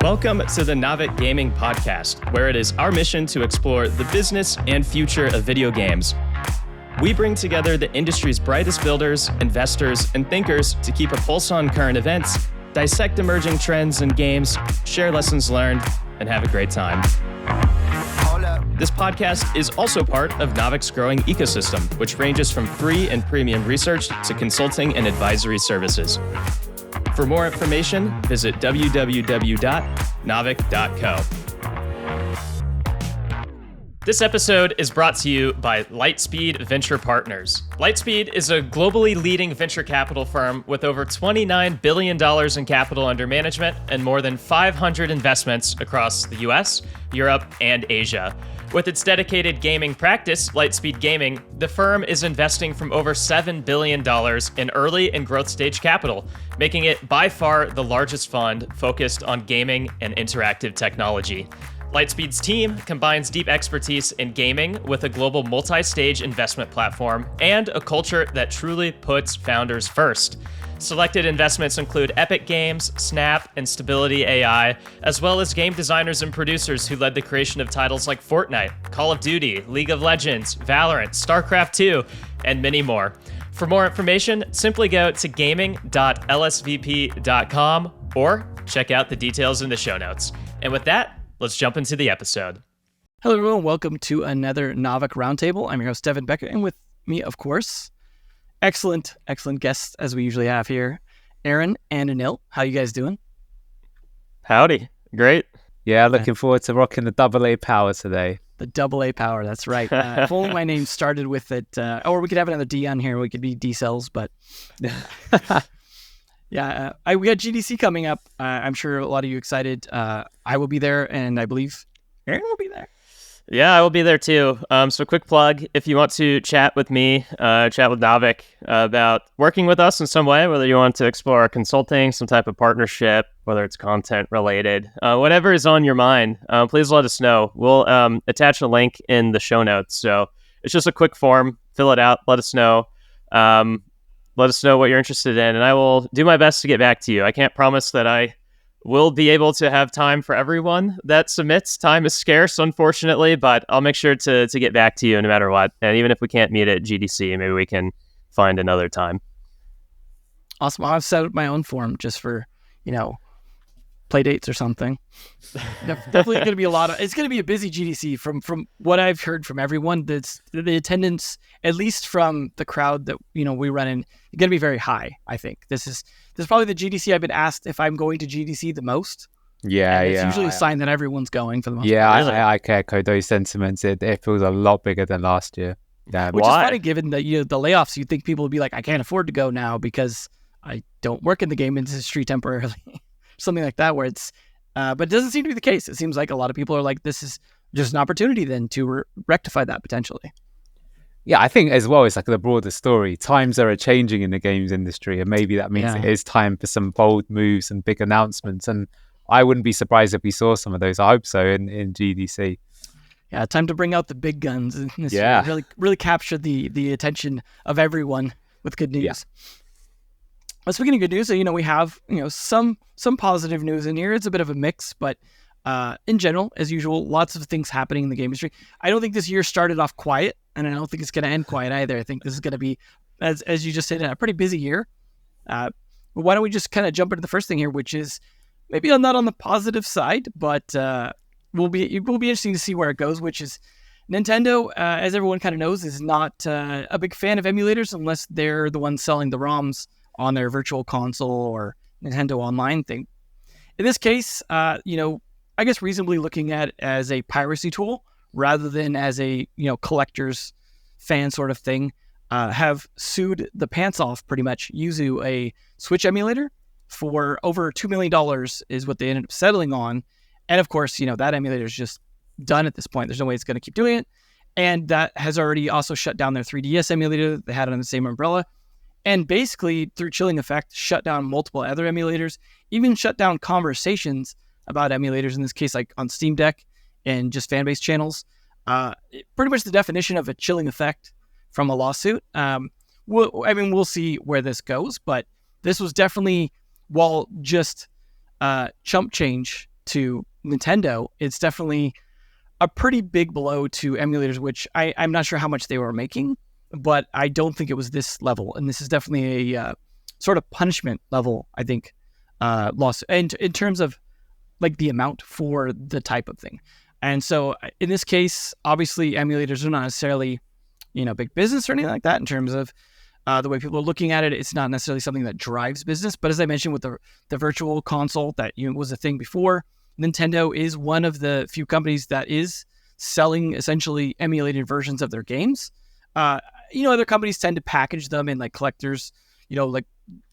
Welcome to the Naavik Gaming Podcast, where it is our mission to explore the business and future of video games. We bring together the industry's brightest builders, investors, and thinkers to keep a pulse on current events, dissect emerging trends in games, share lessons learned, and have a great time. This podcast is also part of Naavik's growing ecosystem, which ranges from free and premium research to consulting and advisory services. For more information, visit www.naavik.co. This episode is brought to you by Lightspeed Venture Partners. Lightspeed is a globally leading venture capital firm with over $29 billion in capital under management and more than 500 investments across the US, Europe, and Asia. With its dedicated gaming practice, Lightspeed Gaming, the firm is investing from over $7 billion in early and growth stage capital, making it by far the largest fund focused on gaming and interactive technology. Lightspeed's team combines deep expertise in gaming with a global multi-stage investment platform and a culture that truly puts founders first. Selected investments include Epic Games, Snap, and Stability AI, as well as game designers and producers who led the creation of titles like Fortnite, Call of Duty, League of Legends, Valorant, StarCraft 2, and many more. For more information, simply go to gaming.lsvp.com or check out the details in the show notes. And with that, let's jump into the episode. Hello, everyone. Welcome to another Naavik Roundtable. I'm your host, Devin Becker, and with me, of course, excellent guests as we usually have here, Aaron and Anil. How you guys doing? Howdy. Great. Yeah, looking forward to rocking the AA power today. The AA power, that's right. If only my name started with it, or we could have another D on here. We could be D-cells, but yeah, we got GDC coming up. I'm sure a lot of you excited. I will be there, and I believe Aaron will be there. Yeah, I will be there too. So quick plug, if you want to chat with me, chat with Naavik about working with us in some way, whether you want to explore consulting, some type of partnership, whether it's content related, whatever is on your mind, please let us know. We'll attach a link in the show notes. So it's just a quick form, fill it out, let us know. Let us know what you're interested in, and I will do my best to get back to you. I can't promise that I will be able to have time for everyone that submits. Time is scarce, unfortunately, but I'll make sure to get back to you no matter what. And even if we can't meet at GDC, maybe we can find another time. Awesome. I've set up my own form just for, play dates or something. Definitely going to be it's going to be a busy GDC from what I've heard from everyone. That's the attendance, at least from the crowd that, we run in, going to be very high. I think this is probably the GDC I've been asked if I'm going to GDC the most. Yeah, and it's usually a sign that everyone's going for the most part. Really. I echo those sentiments. It feels a lot bigger than last year. Yeah, which is funny given that the layoffs. You'd think people would be like, I can't afford to go now because I don't work in the game industry temporarily. Something like that, where it's, but it doesn't seem to be the case. It seems like a lot of people are like, this is just an opportunity then to rectify that potentially. Yeah, I think as well, it's like the broader story. Times are changing in the games industry, and maybe that means it is time for some bold moves and big announcements. And I wouldn't be surprised if we saw some of those. I hope so in GDC. Yeah, time to bring out the big guns and really capture the attention of everyone with good news. Yeah. Well, speaking of good news, we have some positive news in here. It's a bit of a mix, but in general, as usual, lots of things happening in the game industry. I don't think this year started off quiet, and I don't think it's going to end quiet either. I think this is going to be, as you just said, a pretty busy year. But why don't we just kind of jump into the first thing here, which is maybe not on the positive side, but it will be interesting to see where it goes. Which is Nintendo, as everyone kind of knows, is not a big fan of emulators unless they're the ones selling the ROMs on their virtual console or Nintendo Online thing. In this case, I guess reasonably looking at it as a piracy tool rather than as a, collector's fan sort of thing, have sued the pants off pretty much Yuzu, a Switch emulator, for over $2 million is what they ended up settling on. And of course, that emulator is just done at this point. There's no way it's going to keep doing it. And that has already also shut down their 3DS emulator that they had on the same umbrella. And basically, through chilling effect, shut down multiple other emulators, even shut down conversations about emulators, in this case, like on Steam Deck and just fan-based channels. Pretty much the definition of a chilling effect from a lawsuit. We'll see where this goes, but this was definitely, while just chump change to Nintendo, it's definitely a pretty big blow to emulators, which I'm not sure how much they were making, but I don't think it was this level. And this is definitely a sort of punishment level, I think, loss in terms of like the amount for the type of thing. And so in this case, obviously emulators are not necessarily, big business or anything like that in terms of the way people are looking at it. It's not necessarily something that drives business. But as I mentioned with the virtual console that was a thing before, Nintendo is one of the few companies that is selling essentially emulated versions of their games. Other companies tend to package them in like collectors, like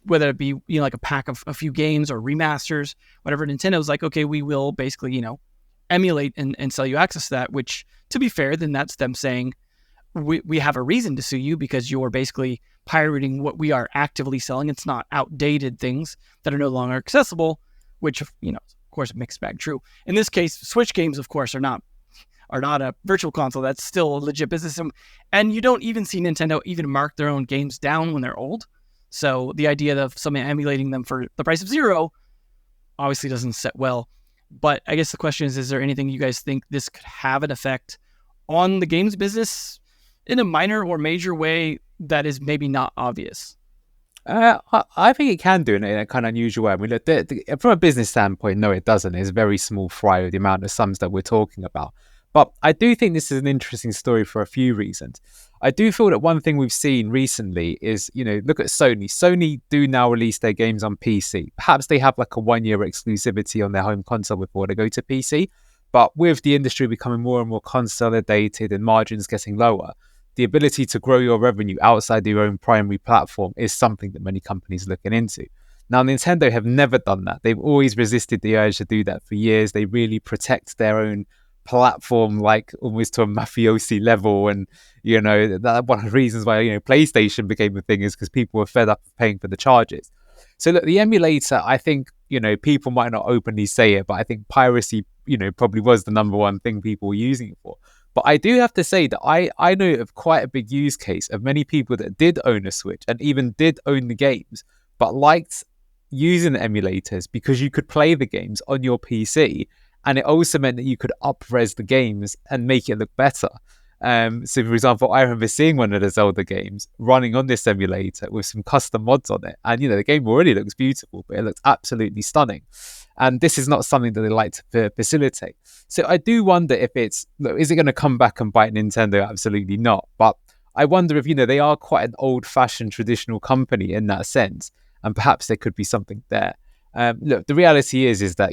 whether it be, like a pack of a few games or remasters, whatever. Nintendo's like, okay, we will basically, emulate and sell you access to that, which to be fair, then that's them saying we have a reason to sue you because you're basically pirating what we are actively selling. It's not outdated things that are no longer accessible, which, of course, mixed bag true. In this case, Switch games, of course, are not a virtual console. That's still a legit business. And you don't even see Nintendo even mark their own games down when they're old. So the idea of someone emulating them for the price of zero obviously doesn't set well. But I guess the question is there anything you guys think this could have an effect on the games business in a minor or major way that is maybe not obvious? I think it can do it in a kind of unusual way. I mean, look, from a business standpoint, no, it doesn't. It's a very small fry with the amount of sums that we're talking about. But I do think this is an interesting story for a few reasons. I do feel that one thing we've seen recently is, look at Sony. Sony do now release their games on PC. Perhaps they have like a 1-year exclusivity on their home console before they go to PC. But with the industry becoming more and more consolidated and margins getting lower, the ability to grow your revenue outside your own primary platform is something that many companies are looking into. Now, Nintendo have never done that. They've always resisted the urge to do that for years. They really protect their own platform, like almost to a mafiosi level. And, that one of the reasons why, PlayStation became a thing is because people were fed up of paying for the charges. So look, the emulator, I think, people might not openly say it, but I think piracy, probably was the number one thing people were using it for. But I do have to say that I know of quite a big use case of many people that did own a Switch and even did own the games, but liked using the emulators because you could play the games on your PC, and it also meant that you could up-res the games and make it look better. So, for example, I remember seeing one of the Zelda games running on this emulator with some custom mods on it. And, the game already looks beautiful, but it looks absolutely stunning. And this is not something that they like to facilitate. So I do wonder if is it going to come back and bite Nintendo? Absolutely not. But I wonder if, they are quite an old-fashioned traditional company in that sense. And perhaps there could be something there. Look, the reality is that,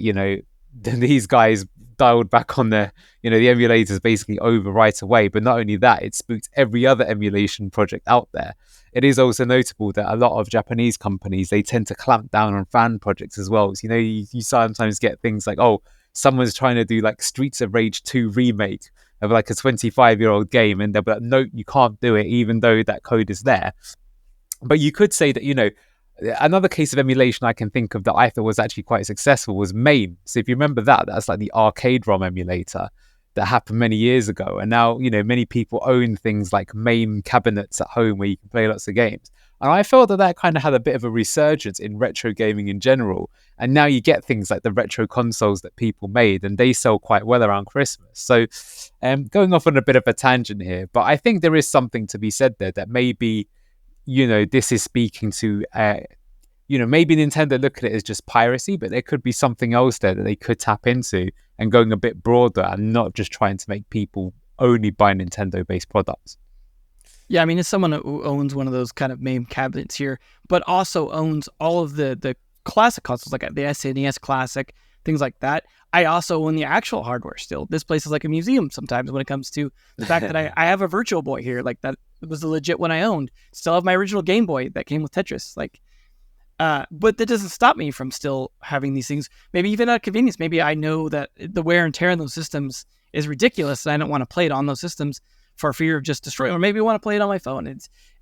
these guys dialed back on the emulators basically over right away. But not only that, it spooked every other emulation project out there. It is also notable that a lot of Japanese companies, they tend to clamp down on fan projects as well. So, you sometimes get things like, someone's trying to do like Streets of Rage 2 remake of like a 25-year-old game, and they'll be like, no, you can't do it, even though that code is there. But you could say that, another case of emulation I can think of that I thought was actually quite successful was MAME. So if you remember that's like the arcade ROM emulator that happened many years ago. And now, many people own things like MAME cabinets at home where you can play lots of games. And I felt that kind of had a bit of a resurgence in retro gaming in general. And now you get things like the retro consoles that people made, and they sell quite well around Christmas. So going off on a bit of a tangent here, but I think there is something to be said there that maybe, this is speaking to, maybe Nintendo look at it as just piracy, but there could be something else there that they could tap into and going a bit broader and not just trying to make people only buy Nintendo-based products. Yeah, I mean, as someone who owns one of those kind of MAME cabinets here, but also owns all of the classic consoles, like the SNES Classic, things like that, I also own the actual hardware still. This place is like a museum sometimes when it comes to the fact that I have a Virtual Boy here. Like, that was the legit one I owned. Still have my original Game Boy that came with Tetris. But that doesn't stop me from still having these things. Maybe even out of convenience. Maybe I know that the wear and tear on those systems is ridiculous, and I don't want to play it on those systems for fear of just destroying. Or maybe I want to play it on my phone.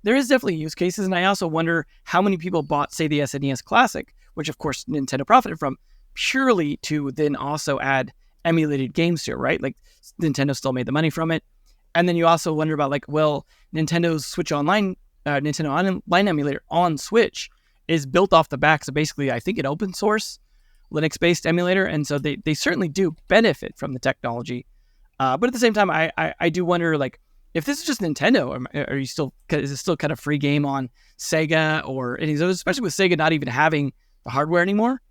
There is definitely use cases, and I also wonder how many people bought, say, the SNES Classic, which of course Nintendo profited from, purely to then also add emulated games to it, right? Like, Nintendo still made the money from it. And then you also wonder about, Nintendo's Switch Online, Nintendo Online emulator on Switch is built off the backs of basically, I think, an open source Linux-based emulator, and so they certainly do benefit from the technology. But at the same time, I do wonder, like, if this is just Nintendo, is it still kind of free game on Sega or any of those, especially with Sega not even having the hardware anymore?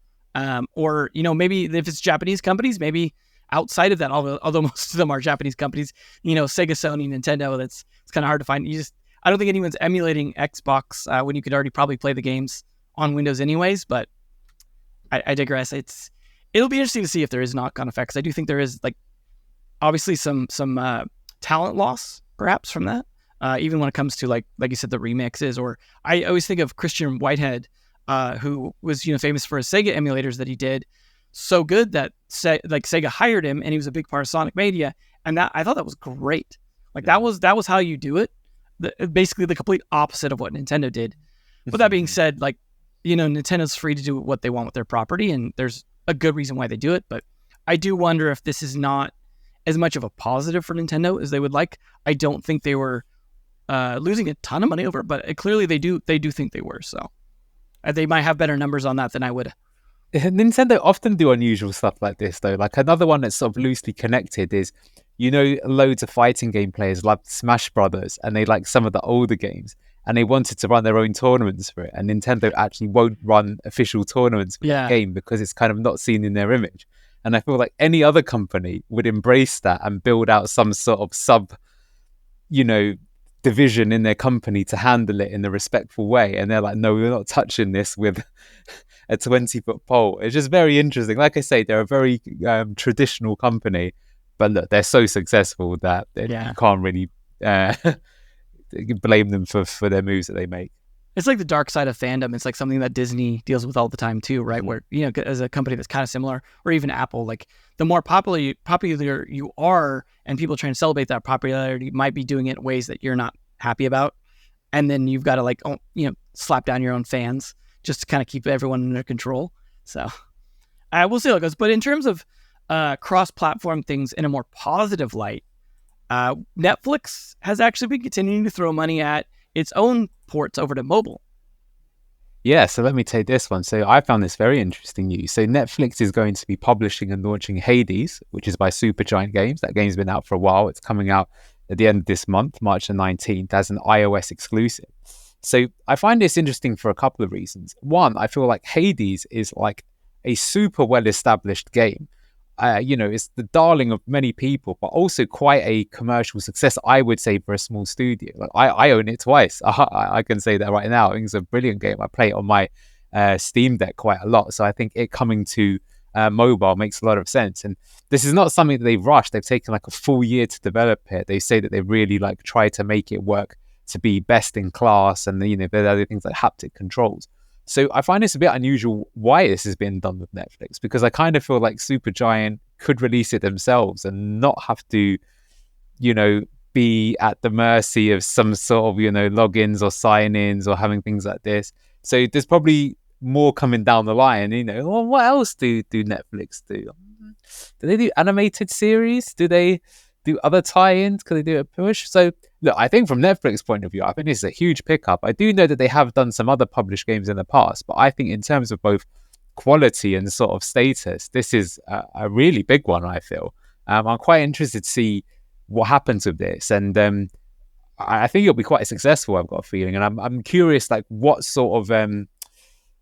Or, maybe if it's Japanese companies, maybe outside of that, although most of them are Japanese companies, Sega, Sony, Nintendo, it's kind of hard to find. I don't think anyone's emulating Xbox when you could already probably play the games on Windows anyways, but I digress. It'll be interesting to see if there is knock-on effects. I do think there is, like, obviously some talent loss perhaps from that, even when it comes to like you said, the remixes. Or I always think of Christian Whitehead, who was famous for his Sega emulators that he did so good that Sega hired him, and he was a big part of Sonic Mania, and that I thought that was great. Like that was how you do it. Basically the complete opposite of what Nintendo did. But that being said, like, Nintendo's free to do what they want with their property, and there's a good reason why they do it. But I do wonder if this is not as much of a positive for Nintendo as they would like. I don't think they were losing a ton of money over it, but clearly they do think they were. So they might have better numbers on that than I would. Nintendo often do unusual stuff like this, though. Like, another one that's sort of loosely connected is, loads of fighting game players loved Smash Brothers, and they like some of the older games, and they wanted to run their own tournaments for it. And Nintendo actually won't run official tournaments for the game because it's kind of not seen in their image. And I feel like any other company would embrace that and build out some sort of sub, division in their company to handle it in a respectful way. And they're like, no, we're not touching this with a 20-foot pole. It's just very interesting. Like I say, they're a very traditional company, but look, they're so successful that you can't really blame them for their moves that they make. It's like the dark side of fandom. It's like something that Disney deals with all the time too, right? Where, as a company that's kind of similar, or even Apple, like the more popular you are, and people trying to celebrate that popularity, might be doing it in ways that you're not happy about. And then you've got to slap down your own fans just to kind of keep everyone under control. So we'll see how it goes. But in terms of cross-platform things in a more positive light, Netflix has actually been continuing to throw money at its own ports over to mobile. Yeah, so let me take this one. So I found this very interesting news. So Netflix is going to be publishing and launching Hades, which is by Supergiant Games. That game's been out for a while. It's coming out at the end of this month, March the 19th, as an iOS exclusive. So I find this interesting for a couple of reasons. One, I feel like Hades is like a super well-established game. It's the darling of many people, but also quite a commercial success, I would say, for a small studio. Like I own it twice. I can say that right now. I think it's a brilliant game. I play it on my Steam Deck quite a lot. So I think it coming to mobile makes a lot of sense. And this is not something that they've rushed. They've taken like a full year to develop it. They say that they really like try to make it work to be best in class. And there are other things like haptic controls. So I find this a bit unusual why this has been done with Netflix, because I kind of feel like Supergiant could release it themselves and not have to, be at the mercy of some sort of, logins or sign-ins or having things like this. So there's probably more coming down the line, Well, what else do Netflix do? Do they do animated series? Do they do other tie-ins? Could they do a push? So look, I think from Netflix point of view, I think this is a huge pickup. I do know that they have done some other published games in the past, but I think in terms of both quality and sort of status, this is a really big one, I feel. I'm quite interested to see what happens with this. And I think it'll be quite successful, I've got a feeling. And I'm curious, like, what sort of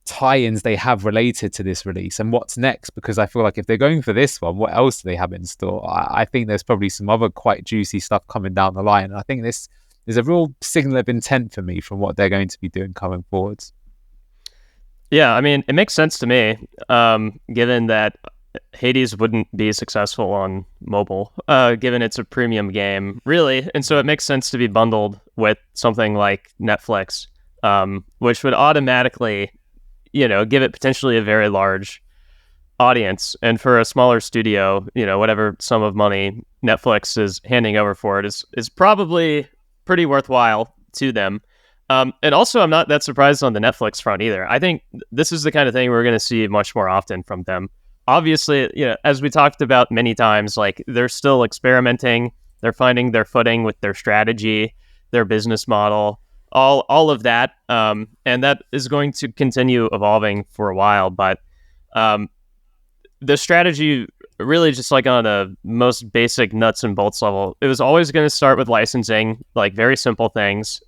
tie-ins they have related to this release and what's next, because I feel like if they're going for this one, what else do they have in store? I think there's probably some other quite juicy stuff coming down the line. And I think this is a real signal of intent for me from what they're going to be doing coming forwards. Yeah, I mean, it makes sense to me, given that Hades wouldn't be successful on mobile, given it's a premium game, really. And so it makes sense to be bundled with something like Netflix, which would automatically give it potentially a very large audience. And for a smaller studio, whatever sum of money Netflix is handing over for it is probably pretty worthwhile to them. And also, I'm not that surprised on the Netflix front either. I think this is the kind of thing we're going to see much more often from them. Obviously, as we talked about many times, like, they're still experimenting. They're finding their footing with their strategy, their business model, all of that. And that is going to continue evolving for a while. But the strategy really just like on a most basic nuts and bolts level, it was always going to start with licensing, like very simple things,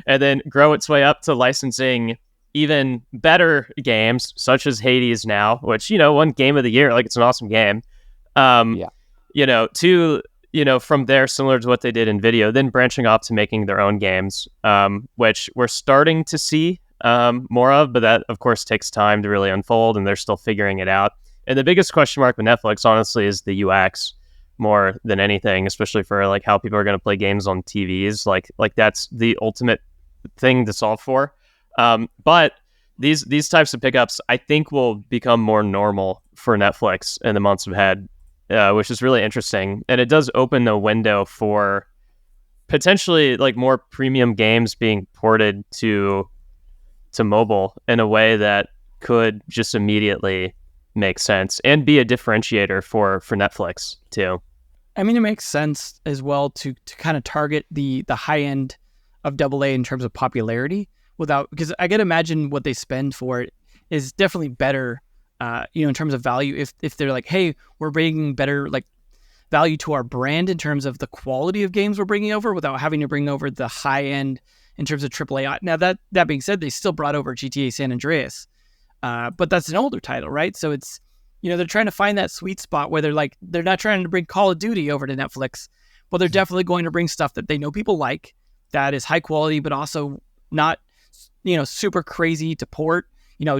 and then grow its way up to licensing even better games such as Hades now, which, won Game of the Year. Like, it's an awesome game. From there, similar to what they did in video, then branching off to making their own games, which we're starting to see more of, but that of course takes time to really unfold, and they're still figuring it out. And the biggest question mark with Netflix, honestly, is the UX more than anything, especially for like how people are going to play games on TVs. Like that's the ultimate thing to solve for. But these types of pickups, I think, will become more normal for Netflix in the months ahead, which is really interesting. And it does open a window for potentially like more premium games being ported to mobile in a way that could just immediately make sense and be a differentiator for Netflix too. I mean, it makes sense as well to kind of target the high end of AA in terms of popularity because I can imagine what they spend for it is definitely better, in terms of value. If they're like, hey, we're bringing better like value to our brand in terms of the quality of games we're bringing over without having to bring over the high end in terms of AAA. Now that being said, they still brought over GTA San Andreas. But that's an older title, right? So it's, they're trying to find that sweet spot where they're not trying to bring Call of Duty over to Netflix, but they're definitely going to bring stuff that they know people like, that is high quality, but also not, super crazy to port,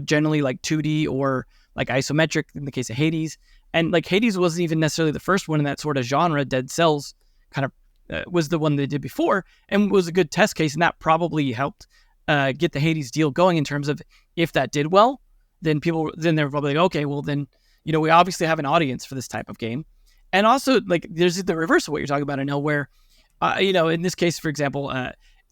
generally like 2D or like isometric in the case of Hades. And like Hades wasn't even necessarily the first one in that sort of genre. Dead Cells kind of was the one they did before and was a good test case. And that probably helped get the Hades deal going in terms of if that did well, then they're probably like, okay, well then, we obviously have an audience for this type of game. And also like there's the reverse of what you're talking about, Anil, where, in this case, for example,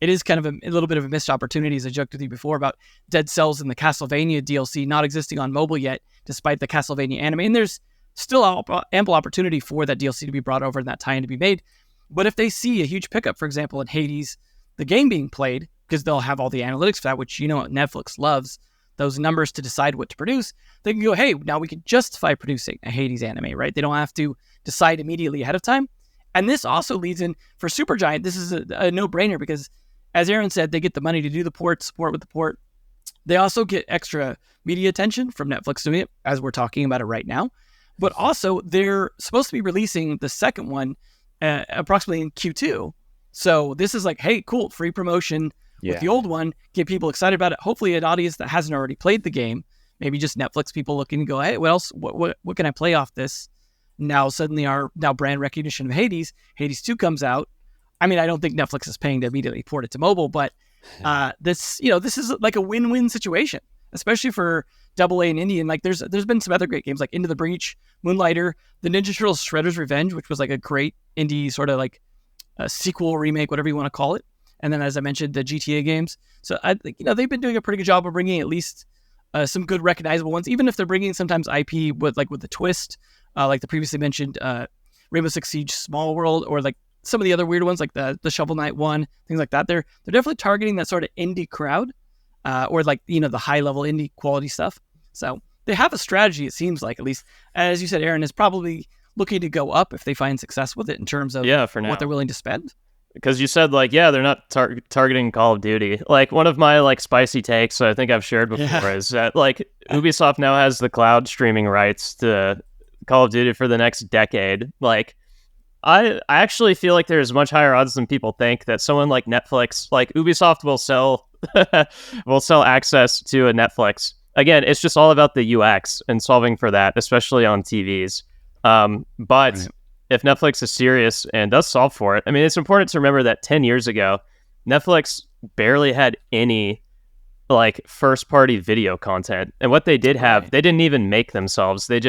it is kind of a little bit of a missed opportunity, as I joked with you before about Dead Cells and the Castlevania DLC not existing on mobile yet, despite the Castlevania anime. And there's still ample opportunity for that DLC to be brought over and that tie-in to be made. But if they see a huge pickup, for example, in Hades, the game being played, because they'll have all the analytics for that, which Netflix loves, those numbers to decide what to produce, they can go, hey, now we can justify producing a Hades anime, right? They don't have to decide immediately ahead of time. And this also leads in, for Supergiant, this is a no-brainer because, as Aaron said, they get the money to do the port, support with the port. They also get extra media attention from Netflix doing it, as we're talking about it right now. But also, they're supposed to be releasing the second one approximately in Q2. So this is like, hey, cool, free promotion with the old one, get people excited about it. Hopefully an audience that hasn't already played the game, maybe just Netflix people looking to go, hey, what else? What can I play off this? Now suddenly our brand recognition of Hades 2 comes out. I mean, I don't think Netflix is paying to immediately port it to mobile, but this is like a win-win situation, especially for AA and indie. And like there's been some other great games like Into the Breach, Moonlighter, the Ninja Turtles Shredder's Revenge, which was like a great indie sort of like a sequel, remake, whatever you want to call it. And then, as I mentioned, the GTA games. So I think, they've been doing a pretty good job of bringing at least some good recognizable ones, even if they're bringing sometimes IP with the twist, like the previously mentioned Rainbow Six Siege Small World, or like some of the other weird ones like the Shovel Knight one, things like that. They're definitely targeting that sort of indie crowd, or like, the high level indie quality stuff. So they have a strategy, it seems like, at least, as you said, Aaron, is probably looking to go up if they find success with it in terms of for now, what they're willing to spend. Because you said, like, they're not targeting Call of Duty. Like, one of my, like, spicy takes I think I've shared before is that, like, Ubisoft now has the cloud streaming rights to Call of Duty for the next decade. Like, I actually feel like there's much higher odds than people think that someone like Netflix, like Ubisoft, will sell access to a Netflix. Again, it's just all about the UX and solving for that, especially on TVs. But... Right. If Netflix is serious and does solve for it, I mean, it's important to remember that 10 years ago, Netflix barely had any like first party video content. And what they did have, they didn't even make themselves. They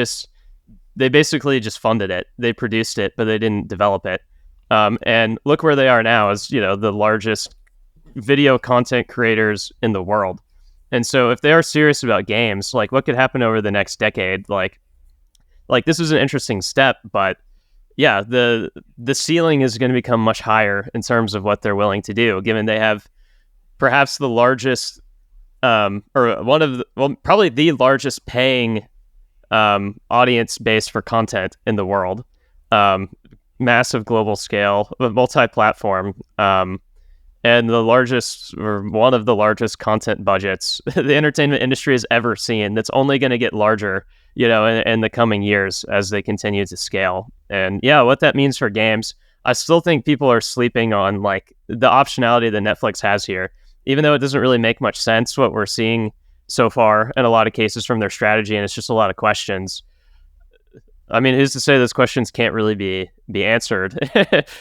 basically just funded it. They produced it, but they didn't develop it. And look where they are now as, the largest video content creators in the world. And so if they are serious about games, like what could happen over the next decade, like this is an interesting step, but yeah, the ceiling is going to become much higher in terms of what they're willing to do, given they have perhaps the largest, probably the largest paying audience base for content in the world. Massive global scale, multi-platform, and the largest, or one of the largest content budgets the entertainment industry has ever seen. That's only going to get larger, in the coming years as they continue to scale. And yeah, what that means for games, I still think people are sleeping on like the optionality that Netflix has here, even though it doesn't really make much sense what we're seeing so far in a lot of cases from their strategy, and it's just a lot of questions. I mean, who's to say those questions can't really be answered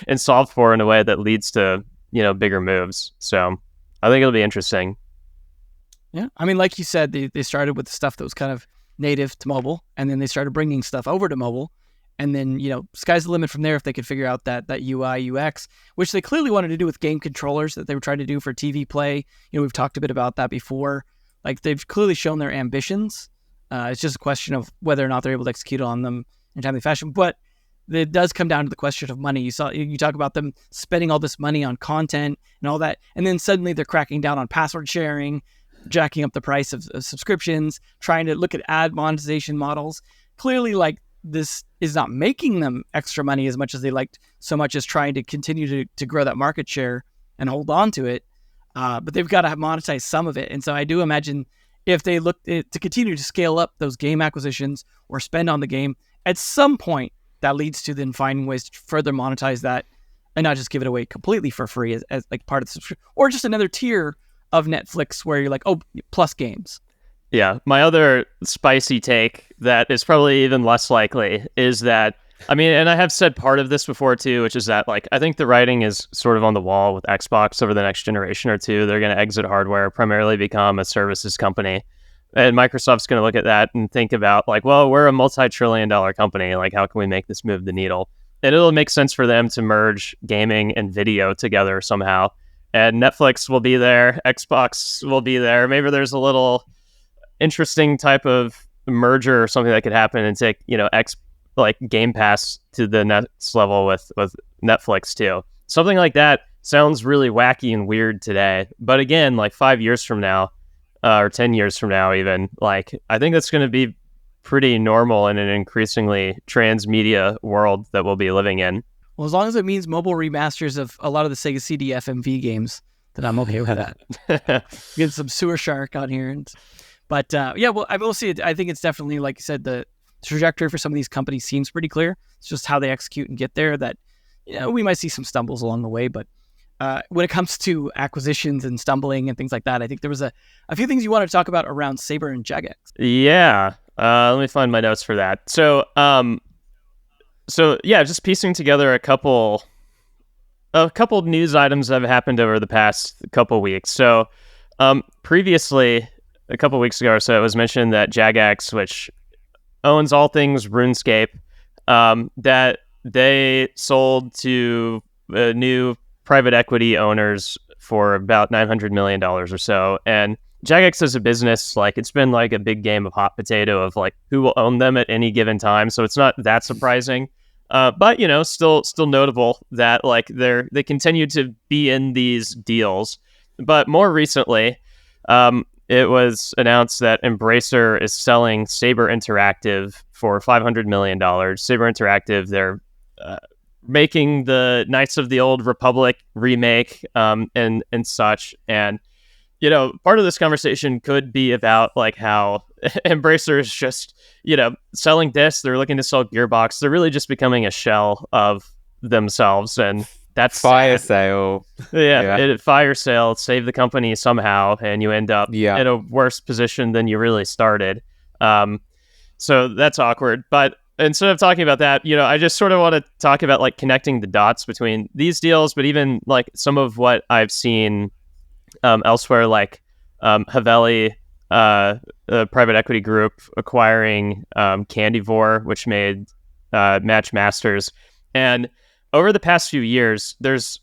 and solved for in a way that leads to, bigger moves. So I think it'll be interesting. Yeah. I mean, like you said, they started with the stuff that was kind of native to mobile, and then they started bringing stuff over to mobile. And then, sky's the limit from there if they could figure out that UI, UX, which they clearly wanted to do with game controllers that they were trying to do for TV play. We've talked a bit about that before. Like, they've clearly shown their ambitions. It's just a question of whether or not they're able to execute on them in a timely fashion. But it does come down to the question of money. You talk about them spending all this money on content and all that, and then suddenly they're cracking down on password sharing, jacking up the price of subscriptions, trying to look at ad monetization models. Clearly, like, this is not making them extra money as much as they liked, so much as trying to continue to grow that market share and hold on to it. But they've got to monetize some of it. And so I do imagine if they look to continue to scale up those game acquisitions or spend on the game, at some point that leads to then finding ways to further monetize that and not just give it away completely for free as like part of the subscription, or just another tier of Netflix where you're like, oh, plus games. Yeah. My other spicy take that is probably even less likely is that, I mean, and I have said part of this before too, which is that like, I think the writing is sort of on the wall with Xbox over the next generation or two. They're going to exit hardware, primarily become a services company. And Microsoft's going to look at that and think about like, well, we're a multi-trillion-dollar company. Like, how can we make this move the needle? And it'll make sense for them to merge gaming and video together somehow. And Netflix will be there. Xbox will be there. Maybe there's a little interesting type of merger or something that could happen and take, like Game Pass to the next level with Netflix too. Something like that sounds really wacky and weird today. But again, like 5 years from now, or 10 years from now even, like, I think that's going to be pretty normal in an increasingly transmedia world that we'll be living in. Well, as long as it means mobile remasters of a lot of the Sega CD FMV games, then I'm okay with that. Get some Sewer Shark on here. But yeah, well, I will see it. I think it's definitely, like you said, the trajectory for some of these companies seems pretty clear. It's just how they execute and get there that, we might see some stumbles along the way. But when it comes to acquisitions and stumbling and things like that, I think there was a few things you wanted to talk about around Saber and Jagex. Yeah. Let me find my notes for that. So yeah, just piecing together a couple news items that have happened over the past couple weeks. So previously, a couple weeks ago or so, it was mentioned that Jagex, which owns all things RuneScape, that they sold to new private equity owners for about $900 million or so. And Jagex as a business, like, it's been like a big game of hot potato of like who will own them at any given time. So it's not that surprising. But still notable that like they continue to be in these deals. But more recently, it was announced that Embracer is selling Saber Interactive for $500 million. Saber Interactive, they're making the Knights of the Old Republic remake and such. And, part of this conversation could be about like how Embracer is just, selling discs. They're looking to sell Gearbox. They're really just becoming a shell of themselves. And that's fire sad. sale. Fire sale, save the company somehow, and you end up in a worse position than you really started. So that's awkward. But instead of talking about that, I just sort of want to talk about like connecting the dots between these deals, but even like some of what I've seen elsewhere, like Haveli, a private equity group acquiring Candyvore, which made Match Masters. And over the past few years, there's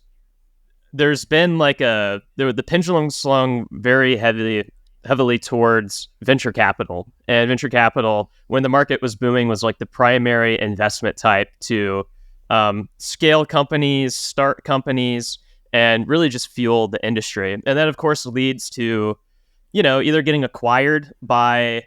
been like the pendulum swung very heavily towards venture capital. And venture capital, when the market was booming, was like the primary investment type to scale companies, start companies, and really just fuel the industry. And that, of course, leads to, either getting acquired by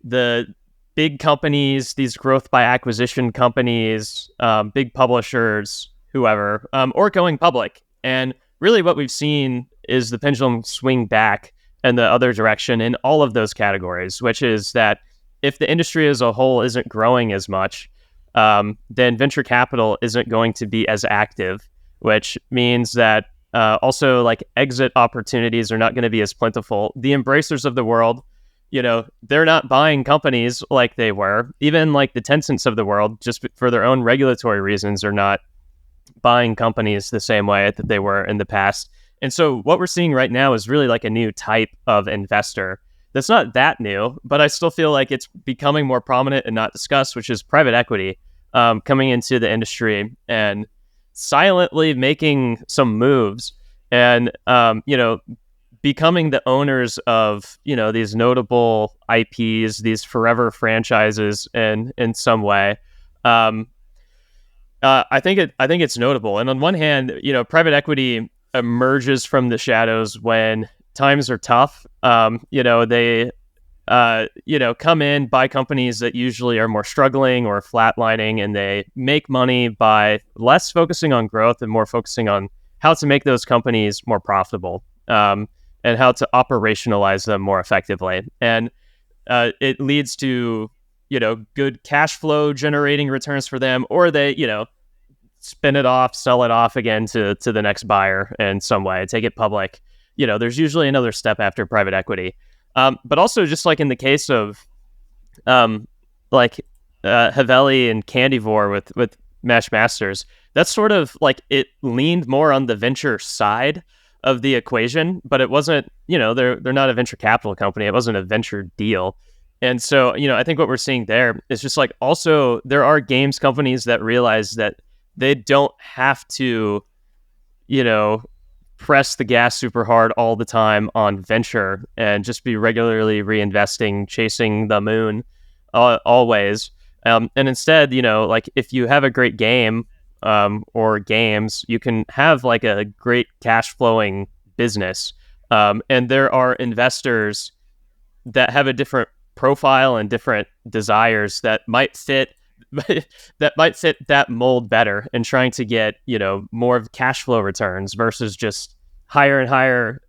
the big companies, these growth by acquisition companies, big publishers, whoever, or going public. And really what we've seen is the pendulum swing back in the other direction in all of those categories, which is that if the industry as a whole isn't growing as much, then venture capital isn't going to be as active, which means that also like exit opportunities are not going to be as plentiful. The embracers of the world, they're not buying companies like they were. Even like the Tencents of the world, just for their own regulatory reasons, are not buying companies the same way that they were in the past. And so what we're seeing right now is really like a new type of investor that's not that new, but I still feel like it's becoming more prominent and not discussed, which is private equity coming into the industry and silently making some moves and, becoming the owners of, these notable IPs, these forever franchises in some way. I think it's notable. And on one hand, private equity emerges from the shadows when times are tough. They come in, buy companies that usually are more struggling or flatlining, and they make money by less focusing on growth and more focusing on how to make those companies more profitable, and how to operationalize them more effectively. And it leads to, good cash flow generating returns for them, or they, spin it off, sell it off again to the next buyer in some way, take it public. There's usually another step after private equity. But also just like in the case of Haveli and Candivore with Mesh Masters, that's sort of like it leaned more on the venture side of the equation, but it wasn't, they're not a venture capital company. It wasn't a venture deal. And so, I think what we're seeing there is just like also there are games companies that realize that they don't have to, press the gas super hard all the time on venture and just be regularly reinvesting, chasing the moon always. And instead, like if you have a great game or games, you can have like a great cash flowing business. And there are investors that have a different profile and different desires that might fit that mold better and trying to get, more of cash flow returns versus just higher and higher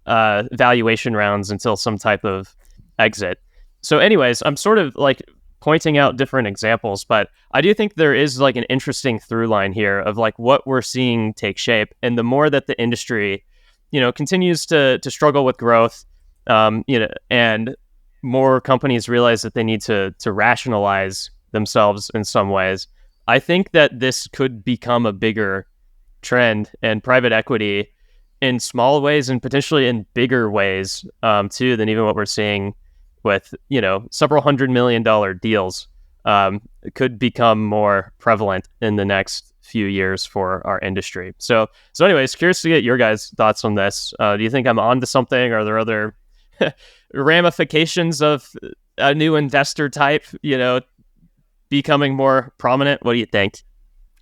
valuation rounds until some type of exit. So anyways, I'm sort of like pointing out different examples, but I do think there is like an interesting through line here of like what we're seeing take shape. And the more that the industry, continues to struggle with growth, and more companies realize that they need to rationalize themselves in some ways, I think that this could become a bigger trend, and private equity in small ways and potentially in bigger ways too than even what we're seeing with, several $100 million deals could become more prevalent in the next few years for our industry. So anyways, curious to get your guys' thoughts on this. Do you think I'm onto something? Are there other ramifications of a new investor type, becoming more prominent? What do you think?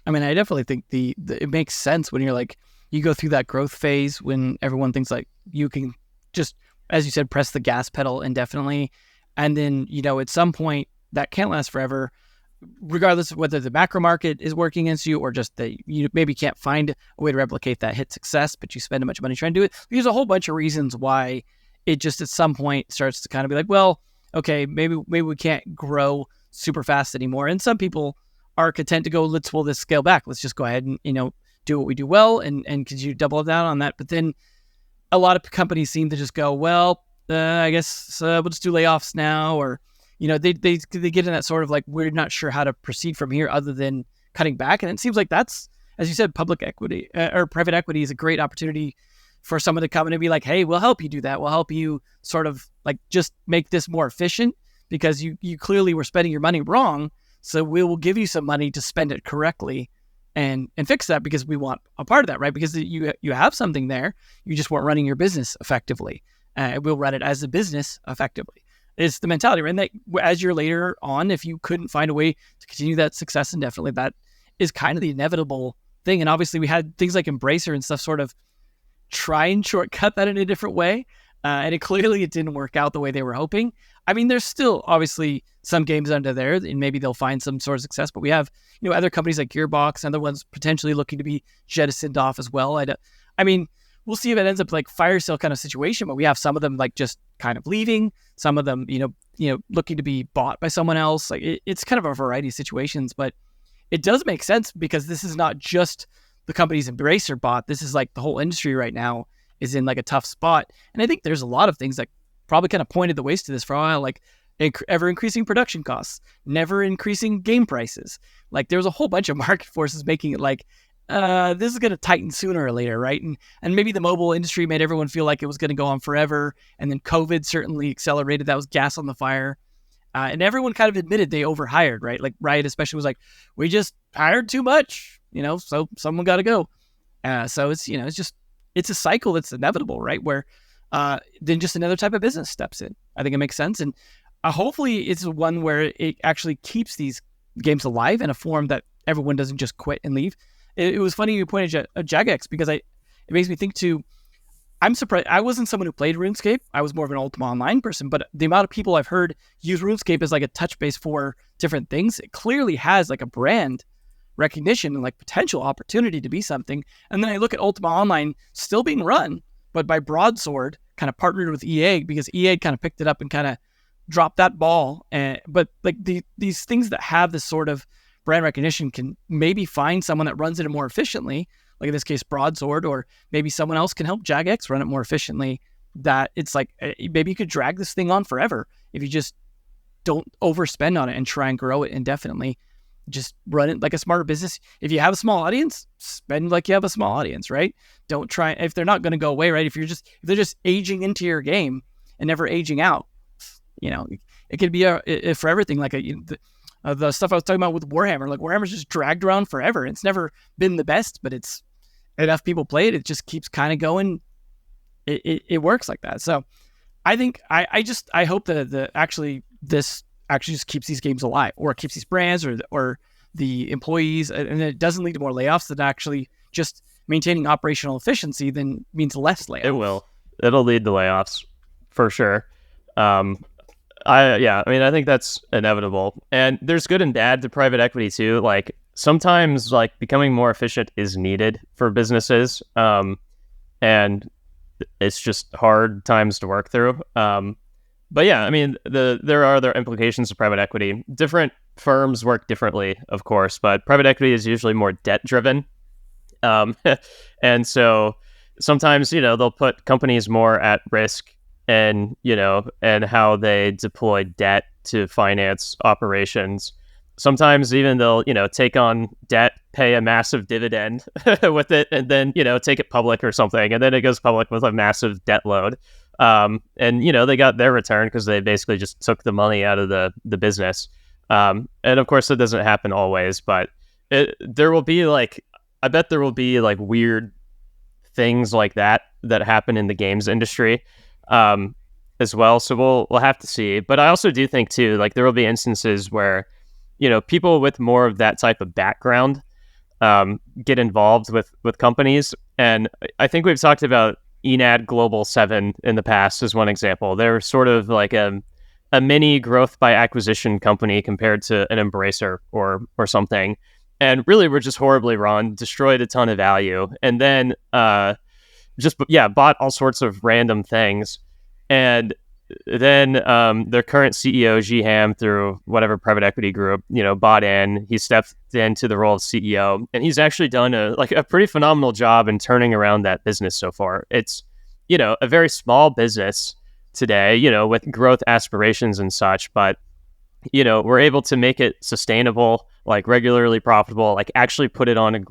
I mean, I definitely think it makes sense when you're like, you go through that growth phase when everyone thinks like you can just, as you said, press the gas pedal indefinitely. And then, at some point that can't last forever, regardless of whether the macro market is working against you or just that you maybe can't find a way to replicate that hit success, but you spend a bunch of money trying to do it. There's a whole bunch of reasons why it just at some point starts to kind of be like, well, okay, maybe we can't grow super fast anymore. And some people are content to go, let's pull this scale back. Let's just go ahead and, do what we do well and continue to double down on that. But then a lot of companies seem to just go, well, I guess we'll just do layoffs now. Or, they get in that sort of like, we're not sure how to proceed from here other than cutting back. And it seems like that's, as you said, public equity or private equity is a great opportunity for someone to come in and be like, hey, we'll help you do that. We'll help you sort of like just make this more efficient because you clearly were spending your money wrong. So we will give you some money to spend it correctly and fix that because we want a part of that, right? Because you have something there. You just weren't running your business effectively. We'll run it as a business effectively. It's the mentality, right? And that as you're later on, if you couldn't find a way to continue that success indefinitely, that is kind of the inevitable thing. And obviously we had things like Embracer and stuff sort of try and shortcut that in a different way. and it didn't work out the way they were hoping. I mean, there's still obviously some games under there, and maybe they'll find some sort of success. But we have, other companies like Gearbox and other ones potentially looking to be jettisoned off as well. I mean, we'll see if it ends up like fire sale kind of situation. But we have some of them like just kind of leaving, some of them, looking to be bought by someone else. Like it's kind of a variety of situations, but it does make sense because this is not just the companies Embracer bought. This is like the whole industry right now is in like a tough spot. And I think there's a lot of things that probably kind of pointed the ways to this for a while, like ever increasing production costs, never increasing game prices. Like there was a whole bunch of market forces making it like, this is going to tighten sooner or later, right? And maybe the mobile industry made everyone feel like it was going to go on forever. And then COVID certainly accelerated. That was gas on the fire. And everyone kind of admitted they overhired, right? Like Riot especially was like, we just hired too much, so someone got to go. So it's, it's a cycle that's inevitable, right? Where then just another type of business steps in. I think it makes sense. And hopefully it's one where it actually keeps these games alive in a form that everyone doesn't just quit and leave. It was funny you pointed at Jagex because it makes me think too, I'm surprised. I wasn't someone who played RuneScape. I was more of an Ultima Online person, but the amount of people I've heard use RuneScape as like a touch base for different things, it clearly has like a brand recognition and like potential opportunity to be something. And then I look at Ultima Online still being run, but by Broadsword kind of partnered with EA because EA kind of picked it up and kind of dropped that ball. But like these things that have this sort of brand recognition can maybe find someone that runs it more efficiently, like in this case Broadsword, or maybe someone else can help Jagex run it more efficiently, that it's like maybe you could drag this thing on forever if you just don't overspend on it and try and grow it indefinitely. Just run it like a smarter business. If you have a small audience, spend like you have a small audience, right? Don't try, if they're not going to go away, right? If they're just aging into your game and never aging out, it could be for everything. Like the stuff I was talking about with Warhammer, like Warhammer's just dragged around forever. It's never been the best, but it's enough people play it. It just keeps kind of going. It works like that. So I think I hope that this actually just keeps these games alive, or it keeps these brands or the employees, and it doesn't lead to more layoffs. That actually just maintaining operational efficiency then means less layoffs. It'll lead to layoffs for sure. I think that's inevitable. And there's good and bad to private equity too. Like sometimes like becoming more efficient is needed for businesses. And it's just hard times to work through. But yeah, I mean, there are other implications of private equity. Different firms work differently, of course, but private equity is usually more debt driven. And so sometimes, they'll put companies more at risk and how they deploy debt to finance operations. Sometimes even they'll, take on debt, pay a massive dividend with it, and then, take it public or something. And then it goes public with a massive debt load. And they got their return because they basically just took the money out of the business. And of course it doesn't happen always, but I bet there will be like weird things like that happen in the games industry as well. So we'll have to see. But I also do think too, like there will be instances where, people with more of that type of background get involved with companies. And I think we've talked about Enad Global 7 in the past as one example. They're sort of like a mini growth by acquisition company compared to an Embracer or something. And really were just horribly run, destroyed a ton of value, and then bought all sorts of random things. And then their current CEO, Ji Ham, through whatever private equity group, bought in. He stepped into the role of CEO, and he's actually done a pretty phenomenal job in turning around that business so far. It's, a very small business today, with growth aspirations and such, but, we're able to make it sustainable, like regularly profitable, like actually put it on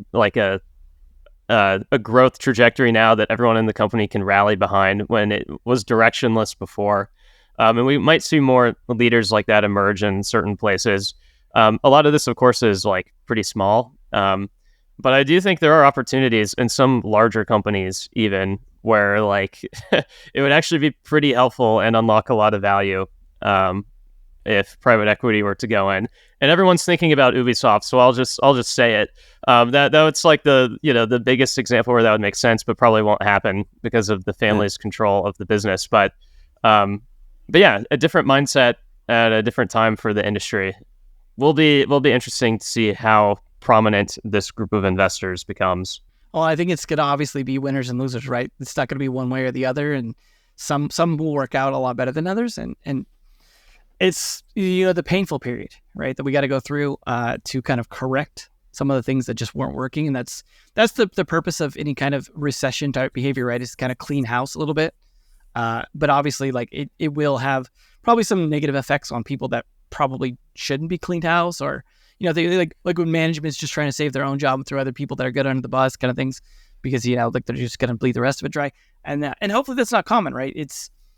a growth trajectory now that everyone in the company can rally behind when it was directionless before. And we might see more leaders like that emerge in certain places. A lot of this, of course, is like pretty small. But I do think there are opportunities in some larger companies even where like it would actually be pretty helpful and unlock a lot of value. if private equity were to go in. And everyone's thinking about Ubisoft, so I'll just say it. That it's like the biggest example where that would make sense, but probably won't happen because of the family's control of the business. But yeah, a different mindset at a different time for the industry. Will be interesting to see how prominent this group of investors becomes. Well, I think it's going to obviously be winners and losers, right? It's not going to be one way or the other, and some will work out a lot better than others, and it's the painful period, right, that we got to go through to kind of correct some of the things that just weren't working, and that's the purpose of any kind of recession type behavior, right? Is to kind of clean house a little bit, but obviously, like it will have probably some negative effects on people that probably shouldn't be cleaned house, or they like when management's just trying to save their own job and throw other people that are good under the bus, kind of things, because like they're just going to bleed the rest of it dry, and hopefully that's not common, right?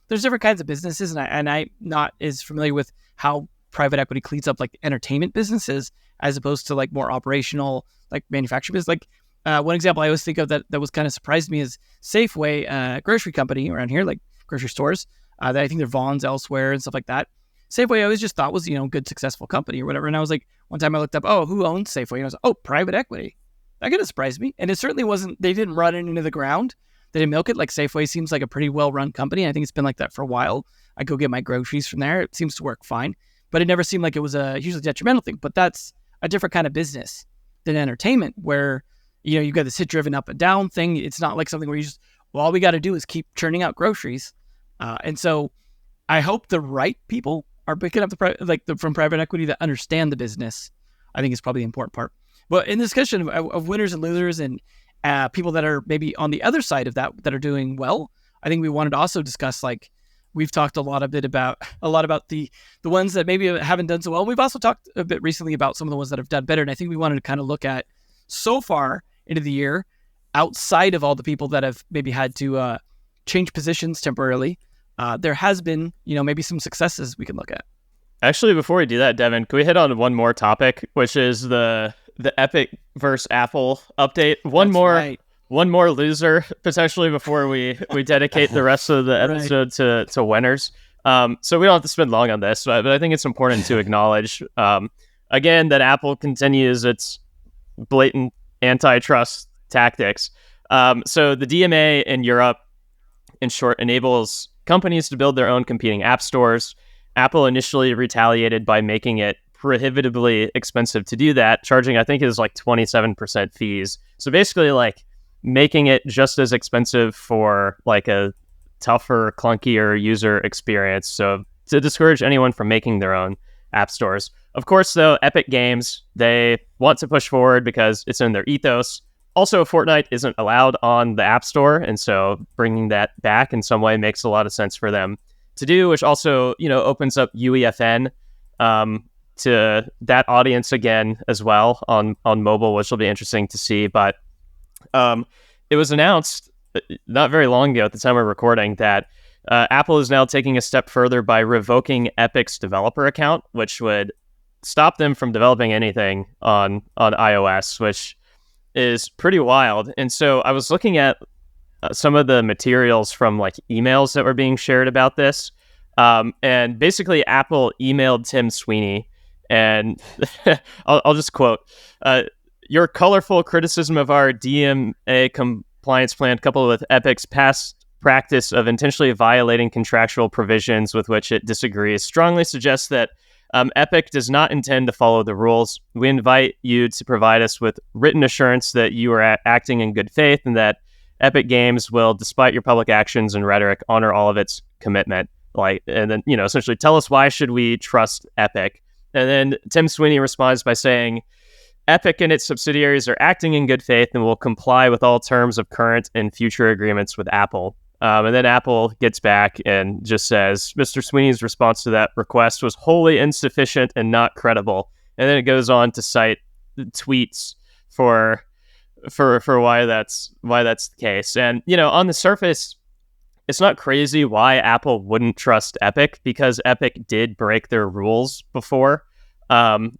There's different kinds of businesses, and I'm not as familiar with how private equity cleans up like entertainment businesses as opposed to like more operational like manufacturing business. Like one example I always think of that was kind of surprised me is Safeway, grocery company around here, like grocery stores. That I think they're Vaughn's elsewhere and stuff like that. Safeway I always just thought was good, successful company or whatever. And I was like, one time I looked up, who owns Safeway? And I was like, private equity. That could have surprised me. And it certainly wasn't. They didn't run it into the ground. They didn't milk it. Like Safeway seems like a pretty well-run company. I think it's been like that for a while. I go get my groceries from there. It seems to work fine. But it never seemed like it was a hugely detrimental thing. But that's a different kind of business than entertainment where, you got this hit-driven up and down thing. It's not like something where you just, all we got to do is keep churning out groceries. And so I hope the right people are picking up from private equity that understand the business. I think is probably the important part. But in the discussion of winners and losers and people that are maybe on the other side of that are doing well, I think we wanted to also discuss, like, we've talked a lot about the ones that maybe haven't done so well. We've also talked a bit recently about some of the ones that have done better. And I think we wanted to kind of look at so far into the year, outside of all the people that have maybe had to change positions temporarily, there has been, maybe some successes we can look at. Actually, before we do that, Devin, can we hit on one more topic, which is the Epic versus Apple update? One more loser potentially before we dedicate the rest of the episode to winners. So we don't have to spend long on this, but I think it's important to acknowledge again that Apple continues its blatant antitrust tactics. So the DMA in Europe, in short, enables companies to build their own competing app stores. Apple initially retaliated by making it prohibitively expensive to do that, charging, I think it was like 27% fees. So basically like making it just as expensive for like a tougher, clunkier user experience. So to discourage anyone from making their own app stores. Of course, though, Epic Games, they want to push forward because it's in their ethos. Also, Fortnite isn't allowed on the App Store, and so bringing that back in some way makes a lot of sense for them to do, which also, opens up UEFN to that audience again as well on mobile, which will be interesting to see. But it was announced not very long ago at the time of recording that Apple is now taking a step further by revoking Epic's developer account, which would stop them from developing anything on iOS, which is pretty wild. And so I was looking at some of the materials from like emails that were being shared about this. And basically Apple emailed Tim Sweeney, and I'll just quote, your colorful criticism of our DMA compliance plan coupled with Epic's past practice of intentionally violating contractual provisions with which it disagrees strongly suggests that Epic does not intend to follow the rules. We invite you to provide us with written assurance that you are acting in good faith and that Epic Games will, despite your public actions and rhetoric, honor all of its commitment. And then, essentially tell us why should we trust Epic? And then Tim Sweeney responds by saying, Epic and its subsidiaries are acting in good faith and will comply with all terms of current and future agreements with Apple. And then Apple gets back and just says, Mr. Sweeney's response to that request was wholly insufficient and not credible. And then it goes on to cite tweets for why that's the case. And, on the surface, it's not crazy why Apple wouldn't trust Epic, because Epic did break their rules before. But,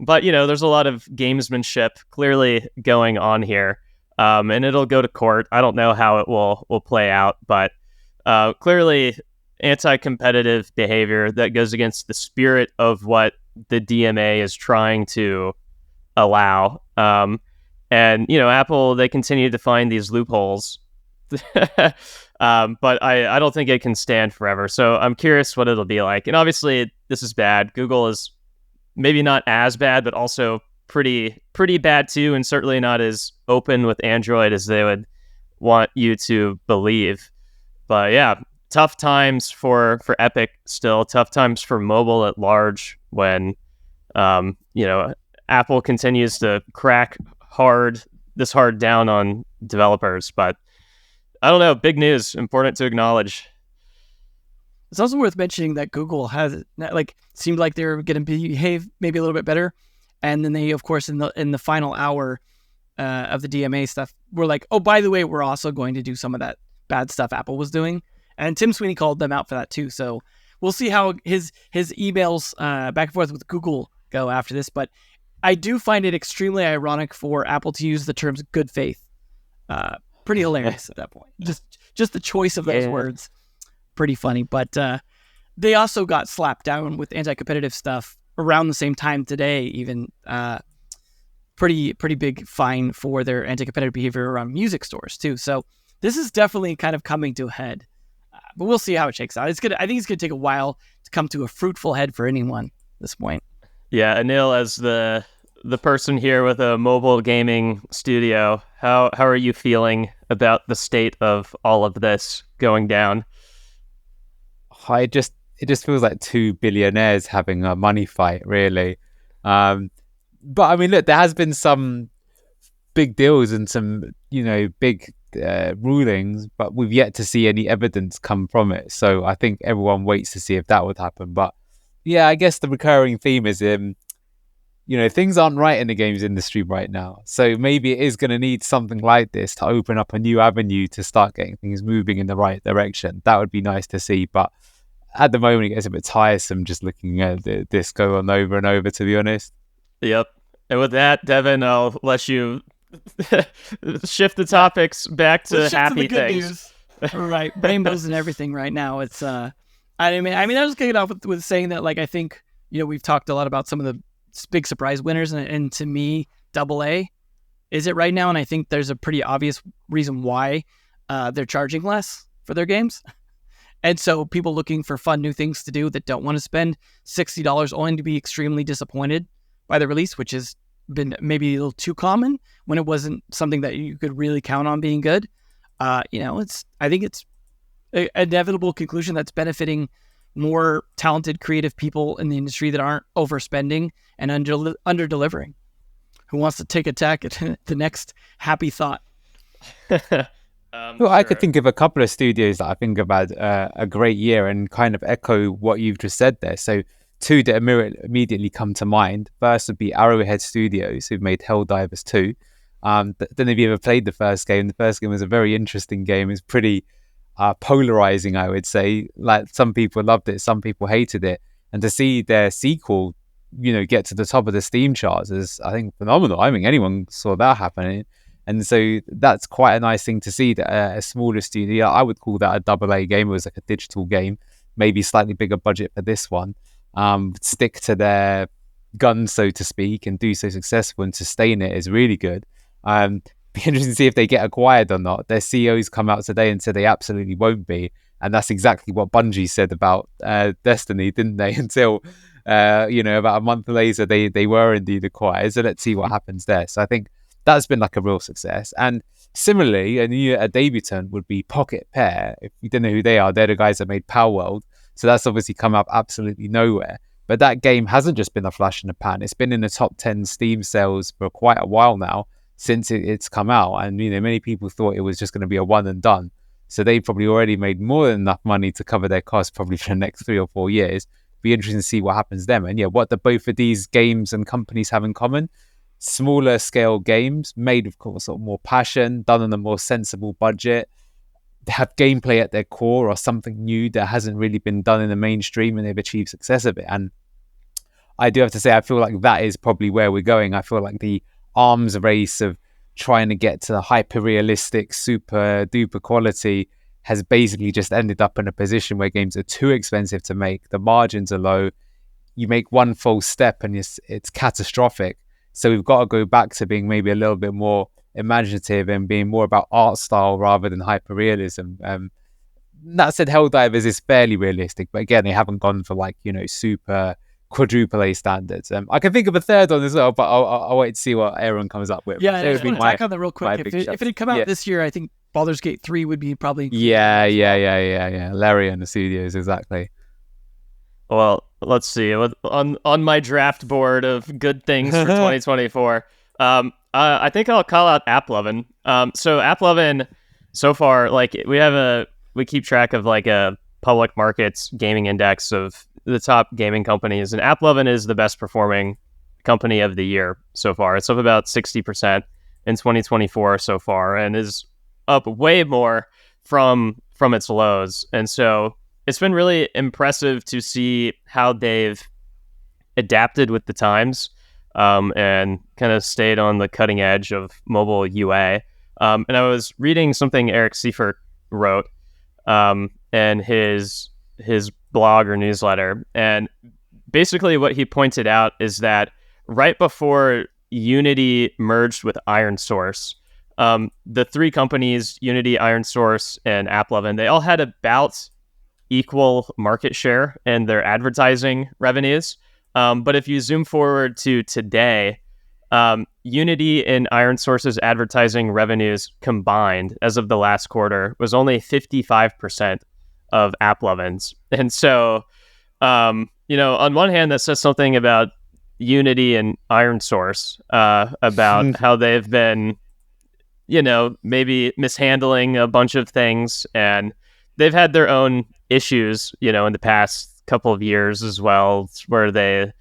there's a lot of gamesmanship clearly going on here. And it'll go to court. I don't know how it will play out, but clearly anti-competitive behavior that goes against the spirit of what the DMA is trying to allow. And, Apple, they continue to find these loopholes. But I don't think it can stand forever. So I'm curious what it'll be like. And obviously, this is bad. Google is maybe not as bad, but also pretty bad too, and certainly not as open with Android as they would want you to believe. But yeah, tough times for Epic still, tough times for mobile at large when, Apple continues to crack hard down on developers. But I don't know, big news, important to acknowledge. It's also worth mentioning that Google has seemed like they're going to behave maybe a little bit better, and then they, of course, in the final hour of the DMA stuff, were like, oh, by the way, we're also going to do some of that bad stuff Apple was doing, and Tim Sweeney called them out for that too. So we'll see how his emails back and forth with Google go after this. But I do find it extremely ironic for Apple to use the terms good faith. Pretty hilarious at that point. Just the choice of those words. Pretty funny. But they also got slapped down with anti-competitive stuff around the same time today, even pretty big fine for their anti-competitive behavior around music stores too. So this is definitely kind of coming to a head. But we'll see how it shakes out. I think it's going to take a while to come to a fruitful head for anyone at this point. Yeah, Anil, as the person here with a mobile gaming studio, how are you feeling about the state of all of this going down? It just feels like two billionaires having a money fight, really. But I mean, look, there has been some big deals and some, big rulings, but we've yet to see any evidence come from it. So I think everyone waits to see if that would happen. But yeah, I guess the recurring theme is, things aren't right in the games industry right now. So maybe it is going to need something like this to open up a new avenue to start getting things moving in the right direction. That would be nice to see. But at the moment, it gets a bit tiresome just looking at this go on over and over, to be honest. Yep. And with that, Devin, I'll let you shift the topics back to happy things. Right. Rainbows and everything right now. It's, I was kicking off with saying that, I think, we've talked a lot about some of the big surprise winners, and to me, AA is it right now, and I think there's a pretty obvious reason why they're charging less for their games. And so people looking for fun new things to do that don't want to spend $60 only to be extremely disappointed by the release, which has been maybe a little too common when it wasn't something that you could really count on being good. I think it's an inevitable conclusion that's benefiting more talented, creative people in the industry that aren't overspending and under-delivering. Who wants to take a tack at the next happy thought? Well, I could think of a couple of studios that I think have had a great year and kind of echo what you've just said there. So two that immediately come to mind. First would be Arrowhead Studios, who've made Helldivers 2. Don't know if you ever played the first game. The first game was a very interesting game. It's pretty polarizing, I would say. Like, some people loved it, some people hated it. And to see their sequel, get to the top of the Steam charts is, I think, phenomenal. I mean, anyone saw that happening. And so that's quite a nice thing to see, that a smaller studio, I would call that a AA game. It was like a digital game, maybe slightly bigger budget for this one, stick to their guns, so to speak, and do so successful and sustain it is really good. Be interesting to see if they get acquired or not. Their CEOs come out today and said they absolutely won't be. And that's exactly what Bungie said about Destiny, didn't they? Until, about a month later, they were indeed acquired. So let's see what happens there. So I think that's been like a real success. And similarly, a debutant would be Pocket Pair. If you don't know who they are, they're the guys that made Power World. So that's obviously come up absolutely nowhere. But that game hasn't just been a flash in the pan. It's been in the top 10 Steam sales for quite a while now since it's come out. And, many people thought it was just going to be a one and done. So they probably already made more than enough money to cover their costs probably for the next 3 or 4 years. Be interesting to see what happens then. And what both of these games and companies have in common: smaller scale games made with, sort of more passion, done on a more sensible budget. They have gameplay at their core or something new that hasn't really been done in the mainstream, and they've achieved success of it. And I do have to say, I feel like that is probably where we're going. I feel like the arms race of trying to get to hyper realistic, super duper quality has basically just ended up in a position where games are too expensive to make. The margins are low. You make one false step and it's catastrophic. So we've got to go back to being maybe a little bit more imaginative and being more about art style rather than hyperrealism. That said, Helldivers is fairly realistic, but again, they haven't gone for like, super quadruple A standards. I can think of a third one as well, but I'll wait to see what Aaron comes up with. Yeah, I just want to tack on that real quick. If it had come out this year, I think Baldur's Gate 3 would be probably... Yeah. Larry and the studios, exactly. Well, let's see. On my draft board of good things for 2024, I think I'll call out AppLovin. So AppLovin, so far, like we keep track of like a public markets gaming index of the top gaming companies, and AppLovin is the best performing company of the year so far. It's up about 60% in 2024 so far, and is up way more from its lows. And so it's been really impressive to see how they've adapted with the times, and kind of stayed on the cutting edge of mobile UA. And I was reading something Eric Seifert wrote, and his blog or newsletter, and basically what he pointed out is that right before Unity merged with ironSource, the three companies, Unity, ironSource, and AppLovin, they all had about equal market share in their advertising revenues. But if you zoom forward to today, Unity and ironSource's advertising revenues combined as of the last quarter was only 55% of AppLovin's. And so, on one hand, that says something about Unity and ironSource, about how they've been, maybe mishandling a bunch of things, and they've had their own issues, in the past couple of years as well, where they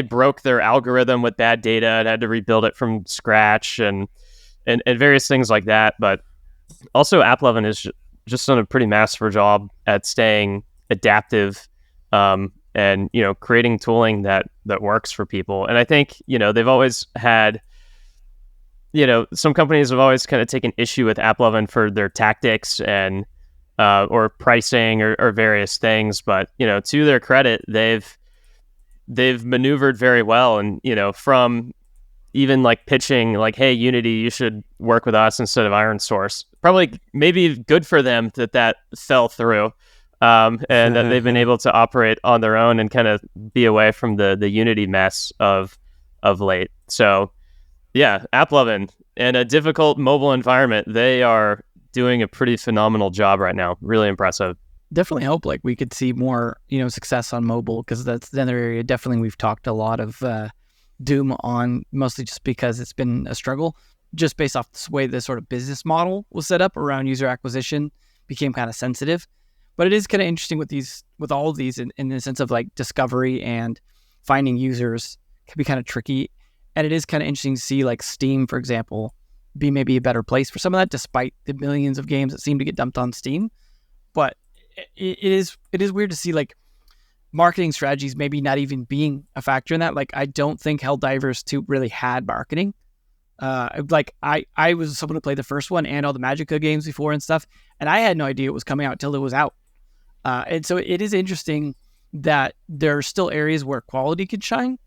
broke their algorithm with bad data and had to rebuild it from scratch, and various things like that. But also AppLovin has just done a pretty masterful job at staying adaptive, and creating tooling that works for people. And I think they've always had, some companies have always kind of taken issue with AppLovin for their tactics and or pricing or various things, but to their credit, they've maneuvered very well. And from even like pitching like, hey, Unity, you should work with us instead of ironSource, probably maybe good for them that fell through, and that they've been able to operate on their own and kind of be away from the Unity mess of late. So yeah, AppLovin, in a difficult mobile environment, they are doing a pretty phenomenal job right now. Really impressive. Definitely hope like we could see more, success on mobile, because that's the other area definitely we've talked a lot of doom on, mostly just because it's been a struggle, just based off the way the sort of business model was set up around user acquisition became kind of sensitive. But it is kind of interesting with all of these in the sense of like discovery and finding users can be kind of tricky. And it is kind of interesting to see like Steam, for example, be maybe a better place for some of that, despite the millions of games that seem to get dumped on Steam. But it is weird to see like marketing strategies maybe not even being a factor in that. Like, I don't think Helldivers 2 really had marketing. Like I was someone who played the first one and all the Magica games before and stuff, and I had no idea it was coming out till it was out. And so it is interesting that there are still areas where quality could shine.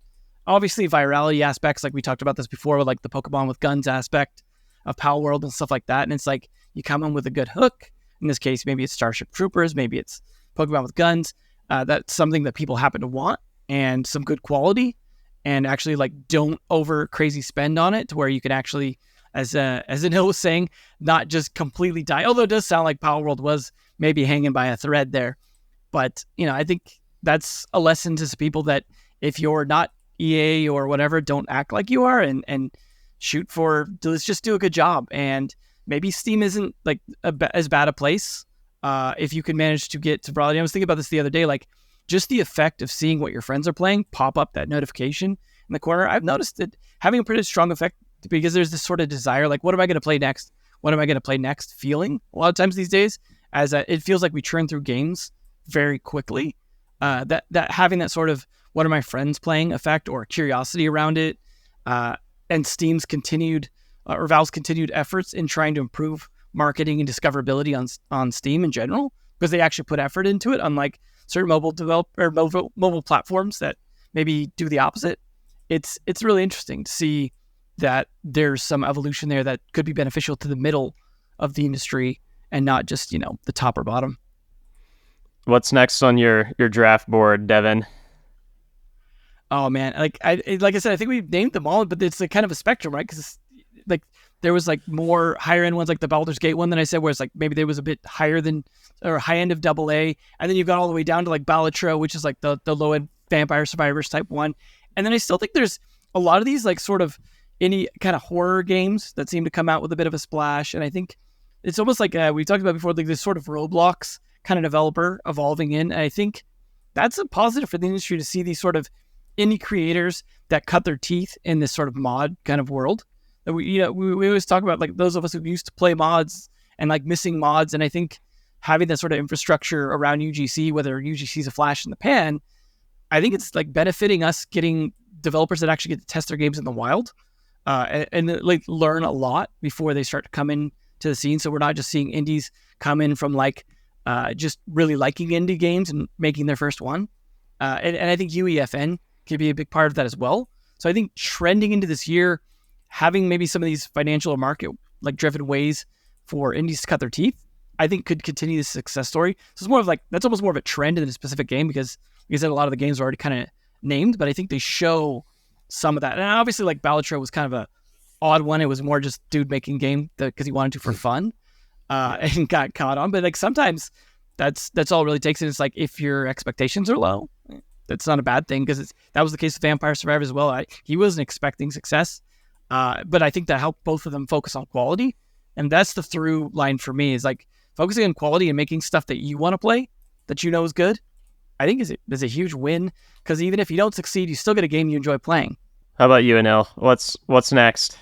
Obviously, virality aspects, like we talked about this before, with like the Pokemon with guns aspect of Pal World and stuff like that. And it's like you come in with a good hook. In this case, maybe it's Starship Troopers, maybe it's Pokemon with guns. That's something that people happen to want, and some good quality, and actually like don't over crazy spend on it to where you can actually, as Anil was saying, not just completely die. Although it does sound like Pal World was maybe hanging by a thread there. But, I think that's a lesson to some people that if you're not EA or whatever, don't act like you are, and shoot for, let's just do a good job. And maybe Steam isn't like as bad a place if you can manage to get to broadly. I was thinking about this the other day, like just the effect of seeing what your friends are playing pop up that notification in the corner. I've noticed it having a pretty strong effect, because there's this sort of desire, like, what am I going to play next? What am I going to play next? Feeling a lot of times these days, as it feels like we churn through games very quickly. That having that sort of what are my friends playing effect or curiosity around it, and Steam's continued or Valve's continued efforts in trying to improve marketing and discoverability on Steam in general, because they actually put effort into it, unlike certain mobile platforms that maybe do the opposite. It's really interesting to see that there's some evolution there that could be beneficial to the middle of the industry and not just, the top or bottom. What's next on your draft board, Devin? Oh man, like I said, I think we've named them all, but it's like kind of a spectrum, right? Because like there was like more higher end ones, like the Baldur's Gate one that I said, where it's like maybe there was a bit higher than or high end of AA, and then you've got all the way down to like Balatro, which is like the low end Vampire Survivors type one, and then I still think there's a lot of these like sort of any kind of horror games that seem to come out with a bit of a splash, and I think it's almost like we talked about before, like this sort of Roblox kind of developer evolving in. And I think that's a positive for the industry to see these sort of indie creators that cut their teeth in this sort of mod kind of world. That we always talk about, like those of us who used to play mods and like missing mods. And I think having that sort of infrastructure around UGC, whether UGC is a flash in the pan, I think it's like benefiting us getting developers that actually get to test their games in the wild and like learn a lot before they start to come in to the scene. So we're not just seeing indies come in from like just really liking indie games and making their first one. And I think UEFN could be a big part of that as well. So I think trending into this year, having maybe some of these financial or market like driven ways for indies to cut their teeth, I think could continue this success story. So it's more of like, that's almost more of a trend in a specific game, because like I said, a lot of the games are already kind of named, but I think they show some of that. And obviously like Balatro was kind of a odd one. It was more just dude making game because he wanted to for fun and got caught on. But like sometimes that's all it really takes. And it's like, if your expectations are low, that's not a bad thing, because that was the case with Vampire Survivors as well. He wasn't expecting success, but I think that helped both of them focus on quality. And that's the through line for me, is like focusing on quality and making stuff that you want to play, that you know is good, I think is a huge win, because even if you don't succeed, you still get a game you enjoy playing. How about you, Anil? What's next?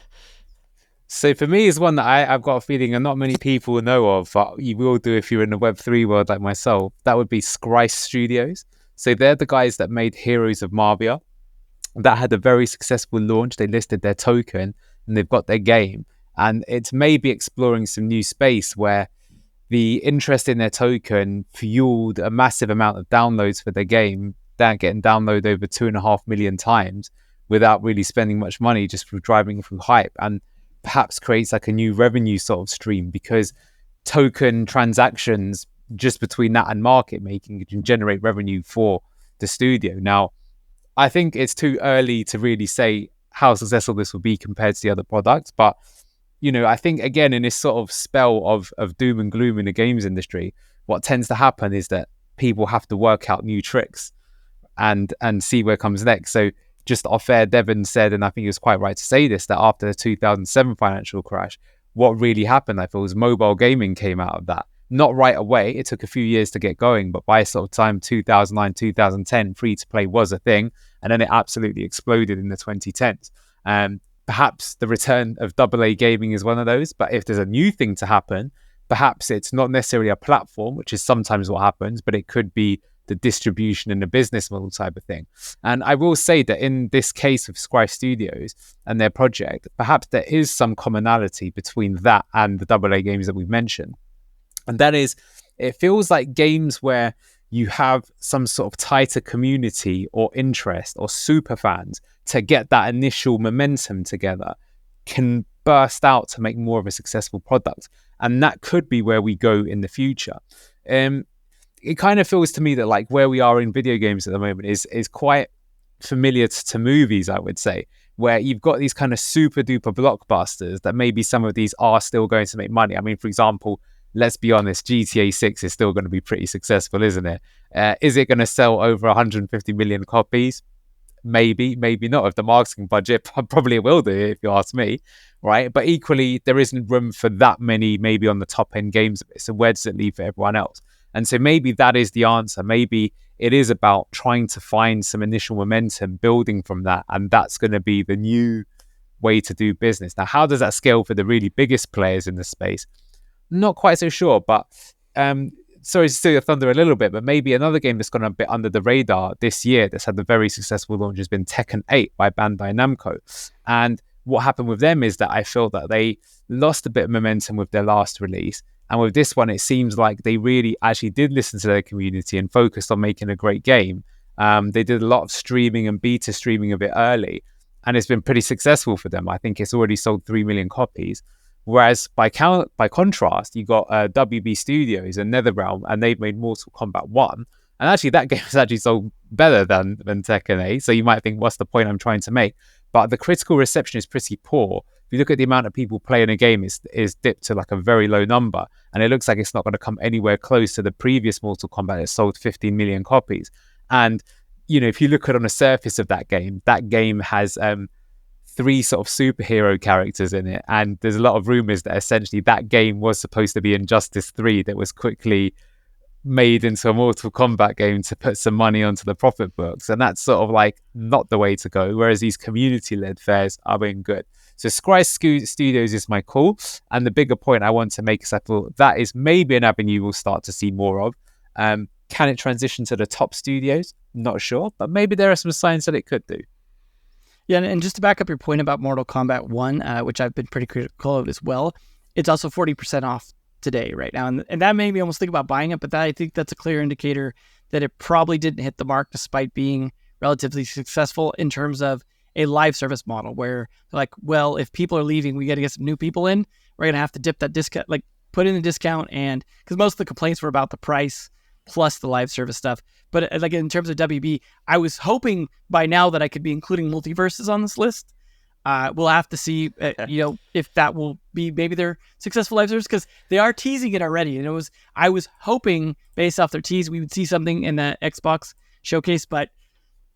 So for me, is one that I've got a feeling and not many people know of, but you will do if you're in the Web3 world like myself. That would be Scry Studios. So they're the guys that made Heroes of Marbia. That had a very successful launch. They listed their token and they've got their game. And it's maybe exploring some new space where the interest in their token fueled a massive amount of downloads for their game. They're getting downloaded over 2.5 million times without really spending much money, just through driving through hype, and perhaps creates like a new revenue sort of stream, because token transactions just between that and market making can generate revenue for the studio. Now, I think it's too early to really say how successful this will be compared to the other products, but I think again, in this sort of spell of doom and gloom in the games industry, what tends to happen is that people have to work out new tricks and see where comes next. So just off air, Devin said, and I think he was quite right to say this, that after the 2007 financial crash, what really happened, I feel, was mobile gaming came out of that. Not right away. It took a few years to get going, but by sort of time 2009, 2010, free-to-play was a thing, and then it absolutely exploded in the 2010s. Perhaps the return of AA gaming is one of those, but if there's a new thing to happen, perhaps it's not necessarily a platform, which is sometimes what happens, but it could be the distribution and the business model type of thing. And I will say that in this case of Scry Studios and their project, perhaps there is some commonality between that and the AA games that we've mentioned. And that is, it feels like games where you have some sort of tighter community or interest or super fans to get that initial momentum together can burst out to make more of a successful product. And that could be where we go in the future. It kind of feels to me that like where we are in video games at the moment is quite familiar to movies, I would say, where you've got these kind of super duper blockbusters that maybe some of these are still going to make money. I mean, for example, let's be honest, GTA 6 is still going to be pretty successful, isn't it? Is it going to sell over 150 million copies? Maybe, maybe not. If the marketing budget, probably it will do, if you ask me, right? But equally, there isn't room for that many, maybe on the top end games of it. So where does it leave for everyone else? And so maybe that is the answer. Maybe it is about trying to find some initial momentum, building from that, and that's going to be the new way to do business. Now, how does that scale for the really biggest players in the space? Not quite so sure, but sorry to steal your thunder a little bit, but maybe another game that's gone a bit under the radar this year that's had a very successful launch has been Tekken 8 by Bandai Namco. And what happened with them is that I felt that they lost a bit of momentum with their last release. And with this one, it seems like they really actually did listen to their community and focused on making a great game. They did a lot of streaming and beta streaming a bit early, and it's been pretty successful for them. I think it's already sold 3 million copies. Whereas by contrast, you got WB Studios and NetherRealm, and they've made Mortal Kombat 1. And actually, that game has actually sold better than Tekken 8. So you might think, what's the point I'm trying to make? But the critical reception is pretty poor. If you look at the amount of people playing a game, is dipped to like a very low number. And it looks like it's not going to come anywhere close to the previous Mortal Kombat that sold 15 million copies. And, you know, if you look at on the surface of that game has 3 sort of superhero characters in it. And there's a lot of rumors that essentially that game was supposed to be Injustice 3 that was quickly made into a Mortal Kombat game to put some money onto the profit books. And that's sort of like not the way to go. Whereas these community-led fairs are being good. So Scry Studios is my call. And the bigger point I want to make is I thought that is maybe an avenue we'll start to see more of. Can it transition to the top studios? Not sure. But maybe there are some signs that it could do. Yeah, and just to back up your point about Mortal Kombat 1, which I've been pretty critical of as well, it's also 40% off today right now. And that made me almost think about buying it, but I think that's a clear indicator that it probably didn't hit the mark despite being relatively successful in terms of a live service model where like, well, if people are leaving, we got to get some new people in. We're going to have to dip that discount, like put in a discount. And because most of the complaints were about the price plus the live service stuff. But like in terms of WB, I was hoping by now that I could be including multiverses on this list. We'll have to see, if that will be maybe their successful live service because they are teasing it already. And I was hoping based off their tease we would see something in the Xbox showcase, but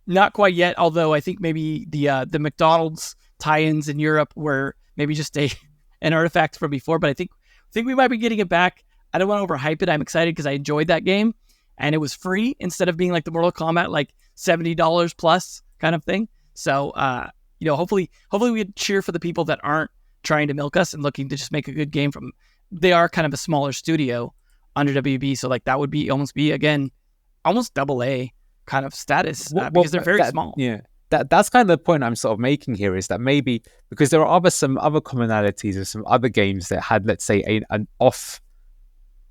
not quite yet. Although I think maybe the McDonald's tie-ins in Europe were maybe just an artifact from before. But I think we might be getting it back. I don't want to overhype it. I'm excited because I enjoyed that game. And it was free instead of being like the Mortal Kombat, like $70 plus kind of thing. So, hopefully we cheer for the people that aren't trying to milk us and looking to just make a good game from. They are kind of a smaller studio under WB, so like that would be almost double A kind of status because they're very small. Yeah, that's kind of the point I'm sort of making here is that maybe because there are some other commonalities of some other games that had, let's say, an off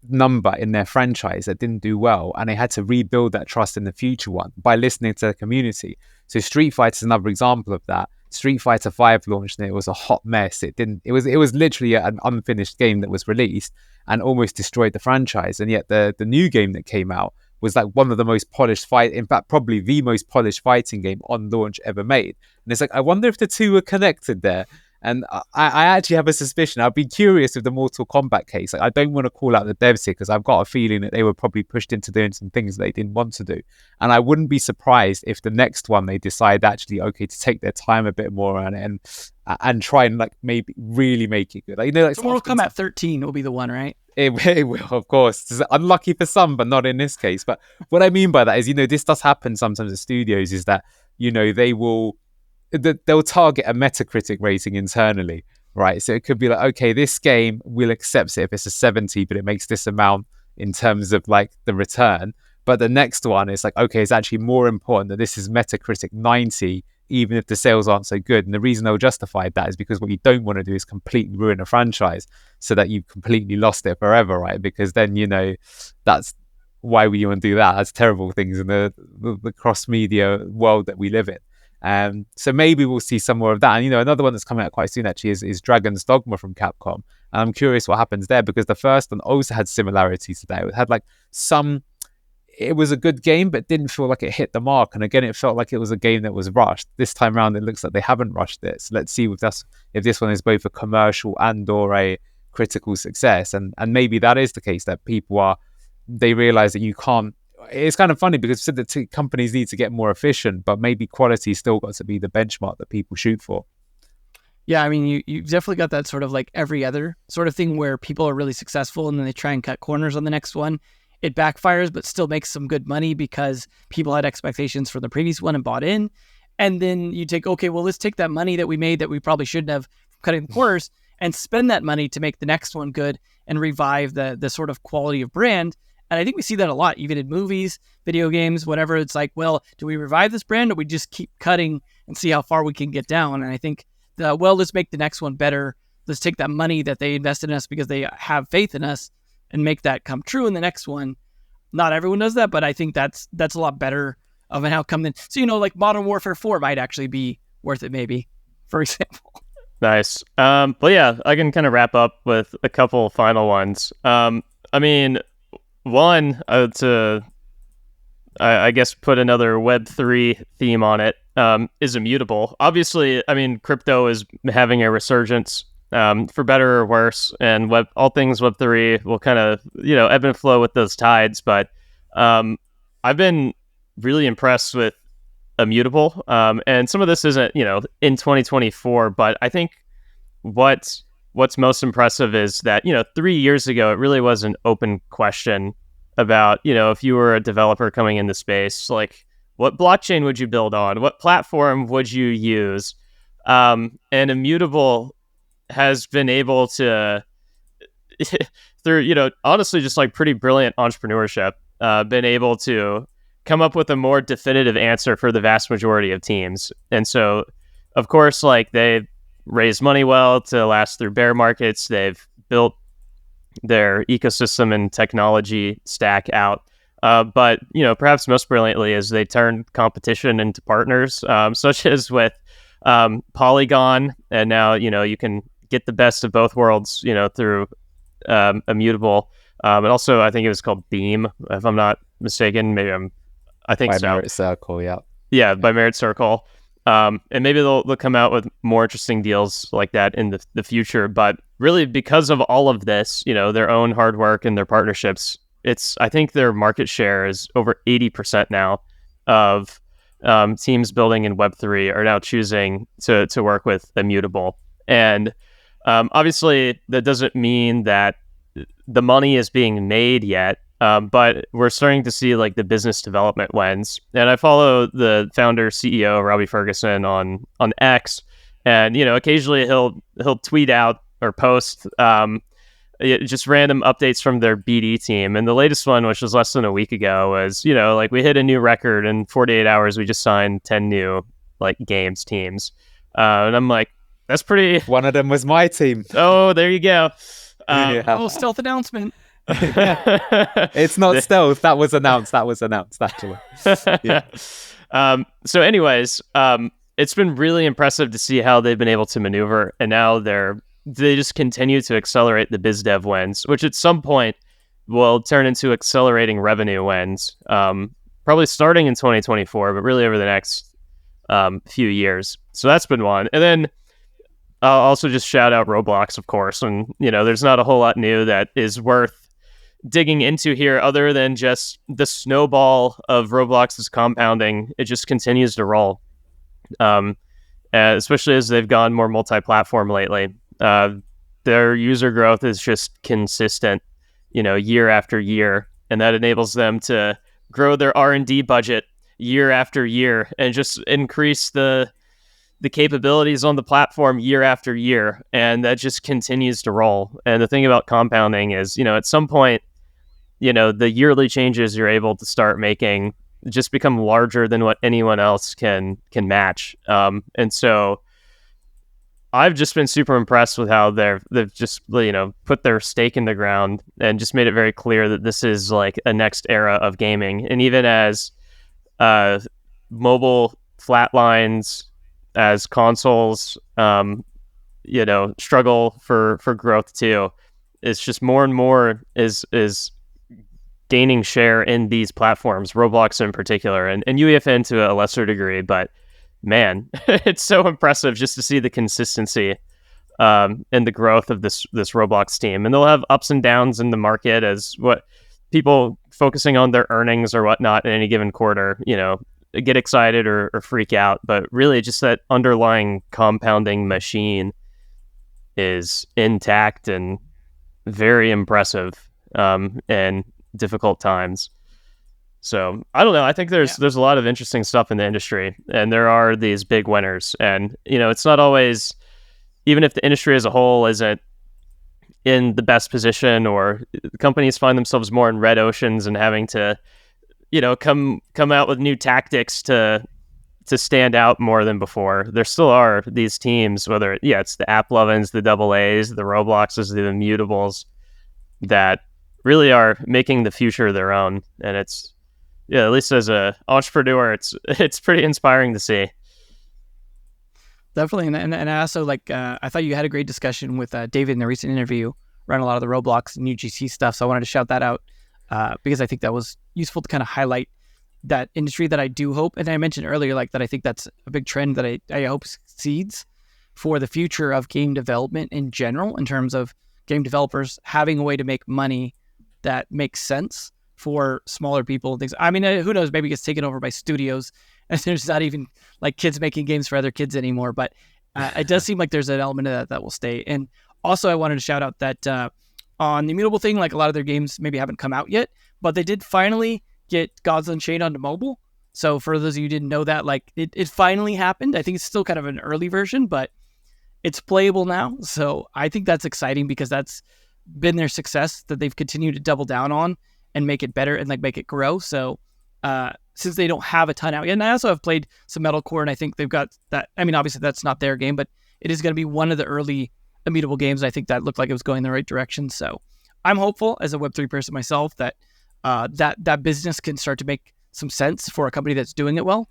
number in their franchise that didn't do well, and they had to rebuild that trust in the future one by listening to the community. So Street Fighter is another example of that. Street Fighter 5 launched and it was a hot mess. It was literally an unfinished game that was released and almost destroyed the franchise. And yet the new game that came out was like one of the most polished in fact probably the most polished fighting game on launch ever made. And it's like, I wonder if the two were connected there. And I actually have a suspicion. I'd be curious with the Mortal Kombat case. Like, I don't want to call out the devs here because I've got a feeling that they were probably pushed into doing some things they didn't want to do. And I wouldn't be surprised if the next one they decide actually, okay, to take their time a bit more on it and try and like maybe really make it good. Like, so Mortal Kombat 13 will be the one, right? It will, of course. It's unlucky for some, but not in this case. But what I mean by that is, this does happen sometimes at studios is that, they'll target a Metacritic rating internally, right? So it could be like, okay, this game, we'll accept it if it's a 70, but it makes this amount in terms of like the return. But the next one is like, okay, it's actually more important that this is Metacritic 90, even if the sales aren't so good. And the reason they'll justify that is because what you don't want to do is completely ruin a franchise so that you've completely lost it forever, right? Because then, that's why would you want to do that? That's terrible things in the cross-media world that we live in. So maybe we'll see some more of that. And another one that's coming out quite soon actually is Dragon's Dogma from Capcom. And I'm curious what happens there because the first one also had similarities to that. It had like it was a good game, but didn't feel like it hit the mark. And again, it felt like it was a game that was rushed. This time around, it looks like they haven't rushed it. So let's see if this one is both a commercial and or a critical success. And maybe that is the case that they realize that you can't. It's kind of funny because the companies need to get more efficient, but maybe quality still got to be the benchmark that people shoot for. Yeah, I mean, you've definitely got that sort of like every other sort of thing where people are really successful and then they try and cut corners on the next one. It backfires, but still makes some good money because people had expectations for the previous one and bought in. And then you let's take that money that we made that we probably shouldn't have cutting the corners and spend that money to make the next one good and revive the sort of quality of brand. And I think we see that a lot, even in movies, video games, whatever. It's like, well, do we revive this brand or we just keep cutting and see how far we can get down? And I think let's make the next one better. Let's take that money that they invested in us because they have faith in us and make that come true in the next one. Not everyone does that, but I think that's a lot better of an outcome than, so, like Modern Warfare 4 might actually be worth it, maybe, for example. Nice. But yeah, I can kind of wrap up with a couple final ones. I mean, one, I guess put another Web3 theme on it, is immutable. Obviously, I mean, crypto is having a resurgence, for better or worse, and all things Web3 will kind of, ebb and flow with those tides. But I've been really impressed with immutable, and some of this isn't, in 2024, but I think what's most impressive is that, 3 years ago, it really was an open question about, if you were a developer coming into space, like, what blockchain would you build on? What platform would you use? And immutable has been able to, through, honestly, just like pretty brilliant entrepreneurship, been able to come up with a more definitive answer for the vast majority of teams. And so, of course, like, they've raised money well to last through bear markets. They've built their ecosystem and technology stack out. But, perhaps most brilliantly is they turn competition into partners, such as with Polygon. And now, you can get the best of both worlds, through immutable. And also, I think it was called Beam, if I'm not mistaken. I think by so. Merit Circle, yeah. Yeah, by Merit Circle. And maybe they'll come out with more interesting deals like that in the future. But really, because of all of this, their own hard work and their partnerships, I think their market share is over 80% now of teams building in Web3 are now choosing to work with immutable. And obviously, that doesn't mean that the money is being made yet. But we're starting to see like the business development wins. And I follow the founder, CEO, Robbie Ferguson on X. And, occasionally he'll tweet out or post just random updates from their BD team. And the latest one, which was less than a week ago, was, like, we hit a new record in 48 hours. We just signed 10 new like games teams. And I'm like, that's pretty... One of them was my team. Oh, there you go. Oh, stealth announcement. It's not stealth. That was announced actually. Yeah. So anyways, it's been really impressive to see how they've been able to maneuver, and now they just continue to accelerate the biz dev wins, which at some point will turn into accelerating revenue wins, probably starting in 2024, but really over the next few years. So that's been one. And then I'll also just shout out Roblox, of course, and there's not a whole lot new that is worth digging into here other than just the snowball of Roblox's compounding. It just continues to roll, especially as they've gone more multi-platform lately. Their user growth is just consistent, year after year, and that enables them to grow their R&D budget year after year and just increase the capabilities on the platform year after year, and that just continues to roll. And the thing about compounding is, at some point, the yearly changes you're able to start making just become larger than what anyone else can match. And so I've just been super impressed with how they've just, put their stake in the ground and just made it very clear that this is like a next era of gaming. And even as mobile flatlines, as consoles, struggle for growth too, it's just more and more is gaining share in these platforms, Roblox in particular, and UEFN to a lesser degree. But man, it's so impressive just to see the consistency and the growth of this Roblox team. And they'll have ups and downs in the market as what people focusing on their earnings or whatnot in any given quarter, get excited or freak out. But really just that underlying compounding machine is intact and very impressive in difficult times. So I don't know. I think there's a lot of interesting stuff in the industry, and there are these big winners. And it's not always, even if the industry as a whole isn't in the best position, or companies find themselves more in red oceans and having to, come out with new tactics to to stand out more than before. There still are these teams, whether it's the AppLovins, the AA's, the Robloxes, the Immutables, that really are making the future their own. And it's, at least as a entrepreneur, it's pretty inspiring to see. Definitely. And I also I thought you had a great discussion with David in the recent interview around a lot of the Roblox and UGC stuff. So I wanted to shout that out because I think that was useful to kind of highlight that industry that I do hope. And I mentioned earlier, that I think that's a big trend that I hope succeeds for the future of game development in general, in terms of game developers having a way to make money that makes sense for smaller people and things. I mean, who knows, maybe it gets taken over by studios and there's not even kids making games for other kids anymore. But it does seem like there's an element of that will stay. And also I wanted to shout out that on the Immutable thing, a lot of their games maybe haven't come out yet, but they did finally get Gods Unchained onto mobile. So for those of you who didn't know that, it finally happened. I think it's still kind of an early version, but it's playable now. So I think that's exciting because that's been their success that they've continued to double down on and make it better and make it grow. So since they don't have a ton out yet, and I also have played some Metalcore, and I think they've got that. I mean, obviously that's not their game, but it is going to be one of the early Immutable games. I think that looked like it was going in the right direction. So I'm hopeful as a Web3 person myself that that business can start to make some sense for a company that's doing it well,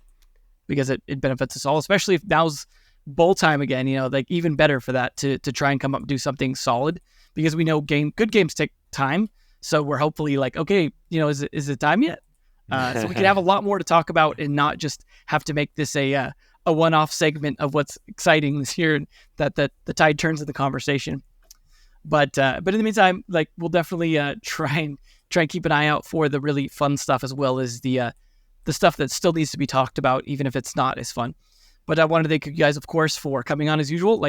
because it benefits us all, especially if now's bowl time again, even better for that to try and come up and do something solid, because we know good games take time. So we're hopefully okay, is it time yet? So we can have a lot more to talk about and not just have to make this a one-off segment of what's exciting this year, and that the tide turns in the conversation. But in the meantime, we'll definitely try and keep an eye out for the really fun stuff, as well as the stuff that still needs to be talked about, even if it's not as fun. But I wanted to thank you guys, of course, for coming on as usual.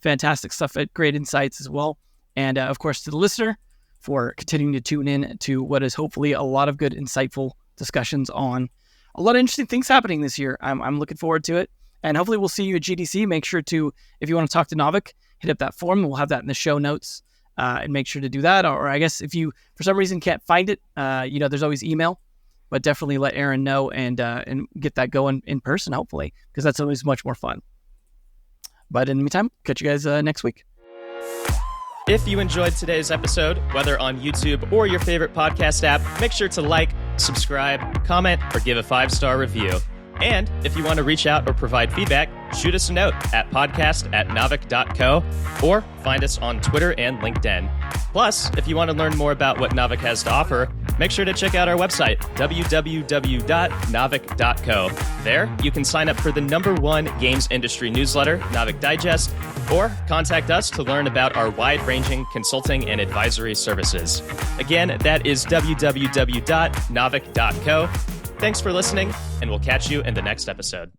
Fantastic stuff, great insights as well. And of course, to the listener for continuing to tune in to what is hopefully a lot of good, insightful discussions on a lot of interesting things happening this year. I'm looking forward to it. And hopefully we'll see you at GDC. Make sure to, if you want to talk to Navik, hit up that form. We'll have that in the show notes. And make sure to do that. Or I guess if you, for some reason, can't find it, there's always email. But definitely let Aaron know and get that going in person, hopefully, because that's always much more fun. But in the meantime, catch you guys next week. If you enjoyed today's episode, whether on YouTube or your favorite podcast app, make sure to subscribe, comment, or give a 5-star review. And if you want to reach out or provide feedback, shoot us a note at podcast@navik.co or find us on Twitter and LinkedIn. Plus, if you want to learn more about what Navik has to offer, make sure to check out our website, www.navik.co. There, you can sign up for the #1 games industry newsletter, Navik Digest, or contact us to learn about our wide-ranging consulting and advisory services. Again, that is www.navik.co. Thanks for listening, and we'll catch you in the next episode.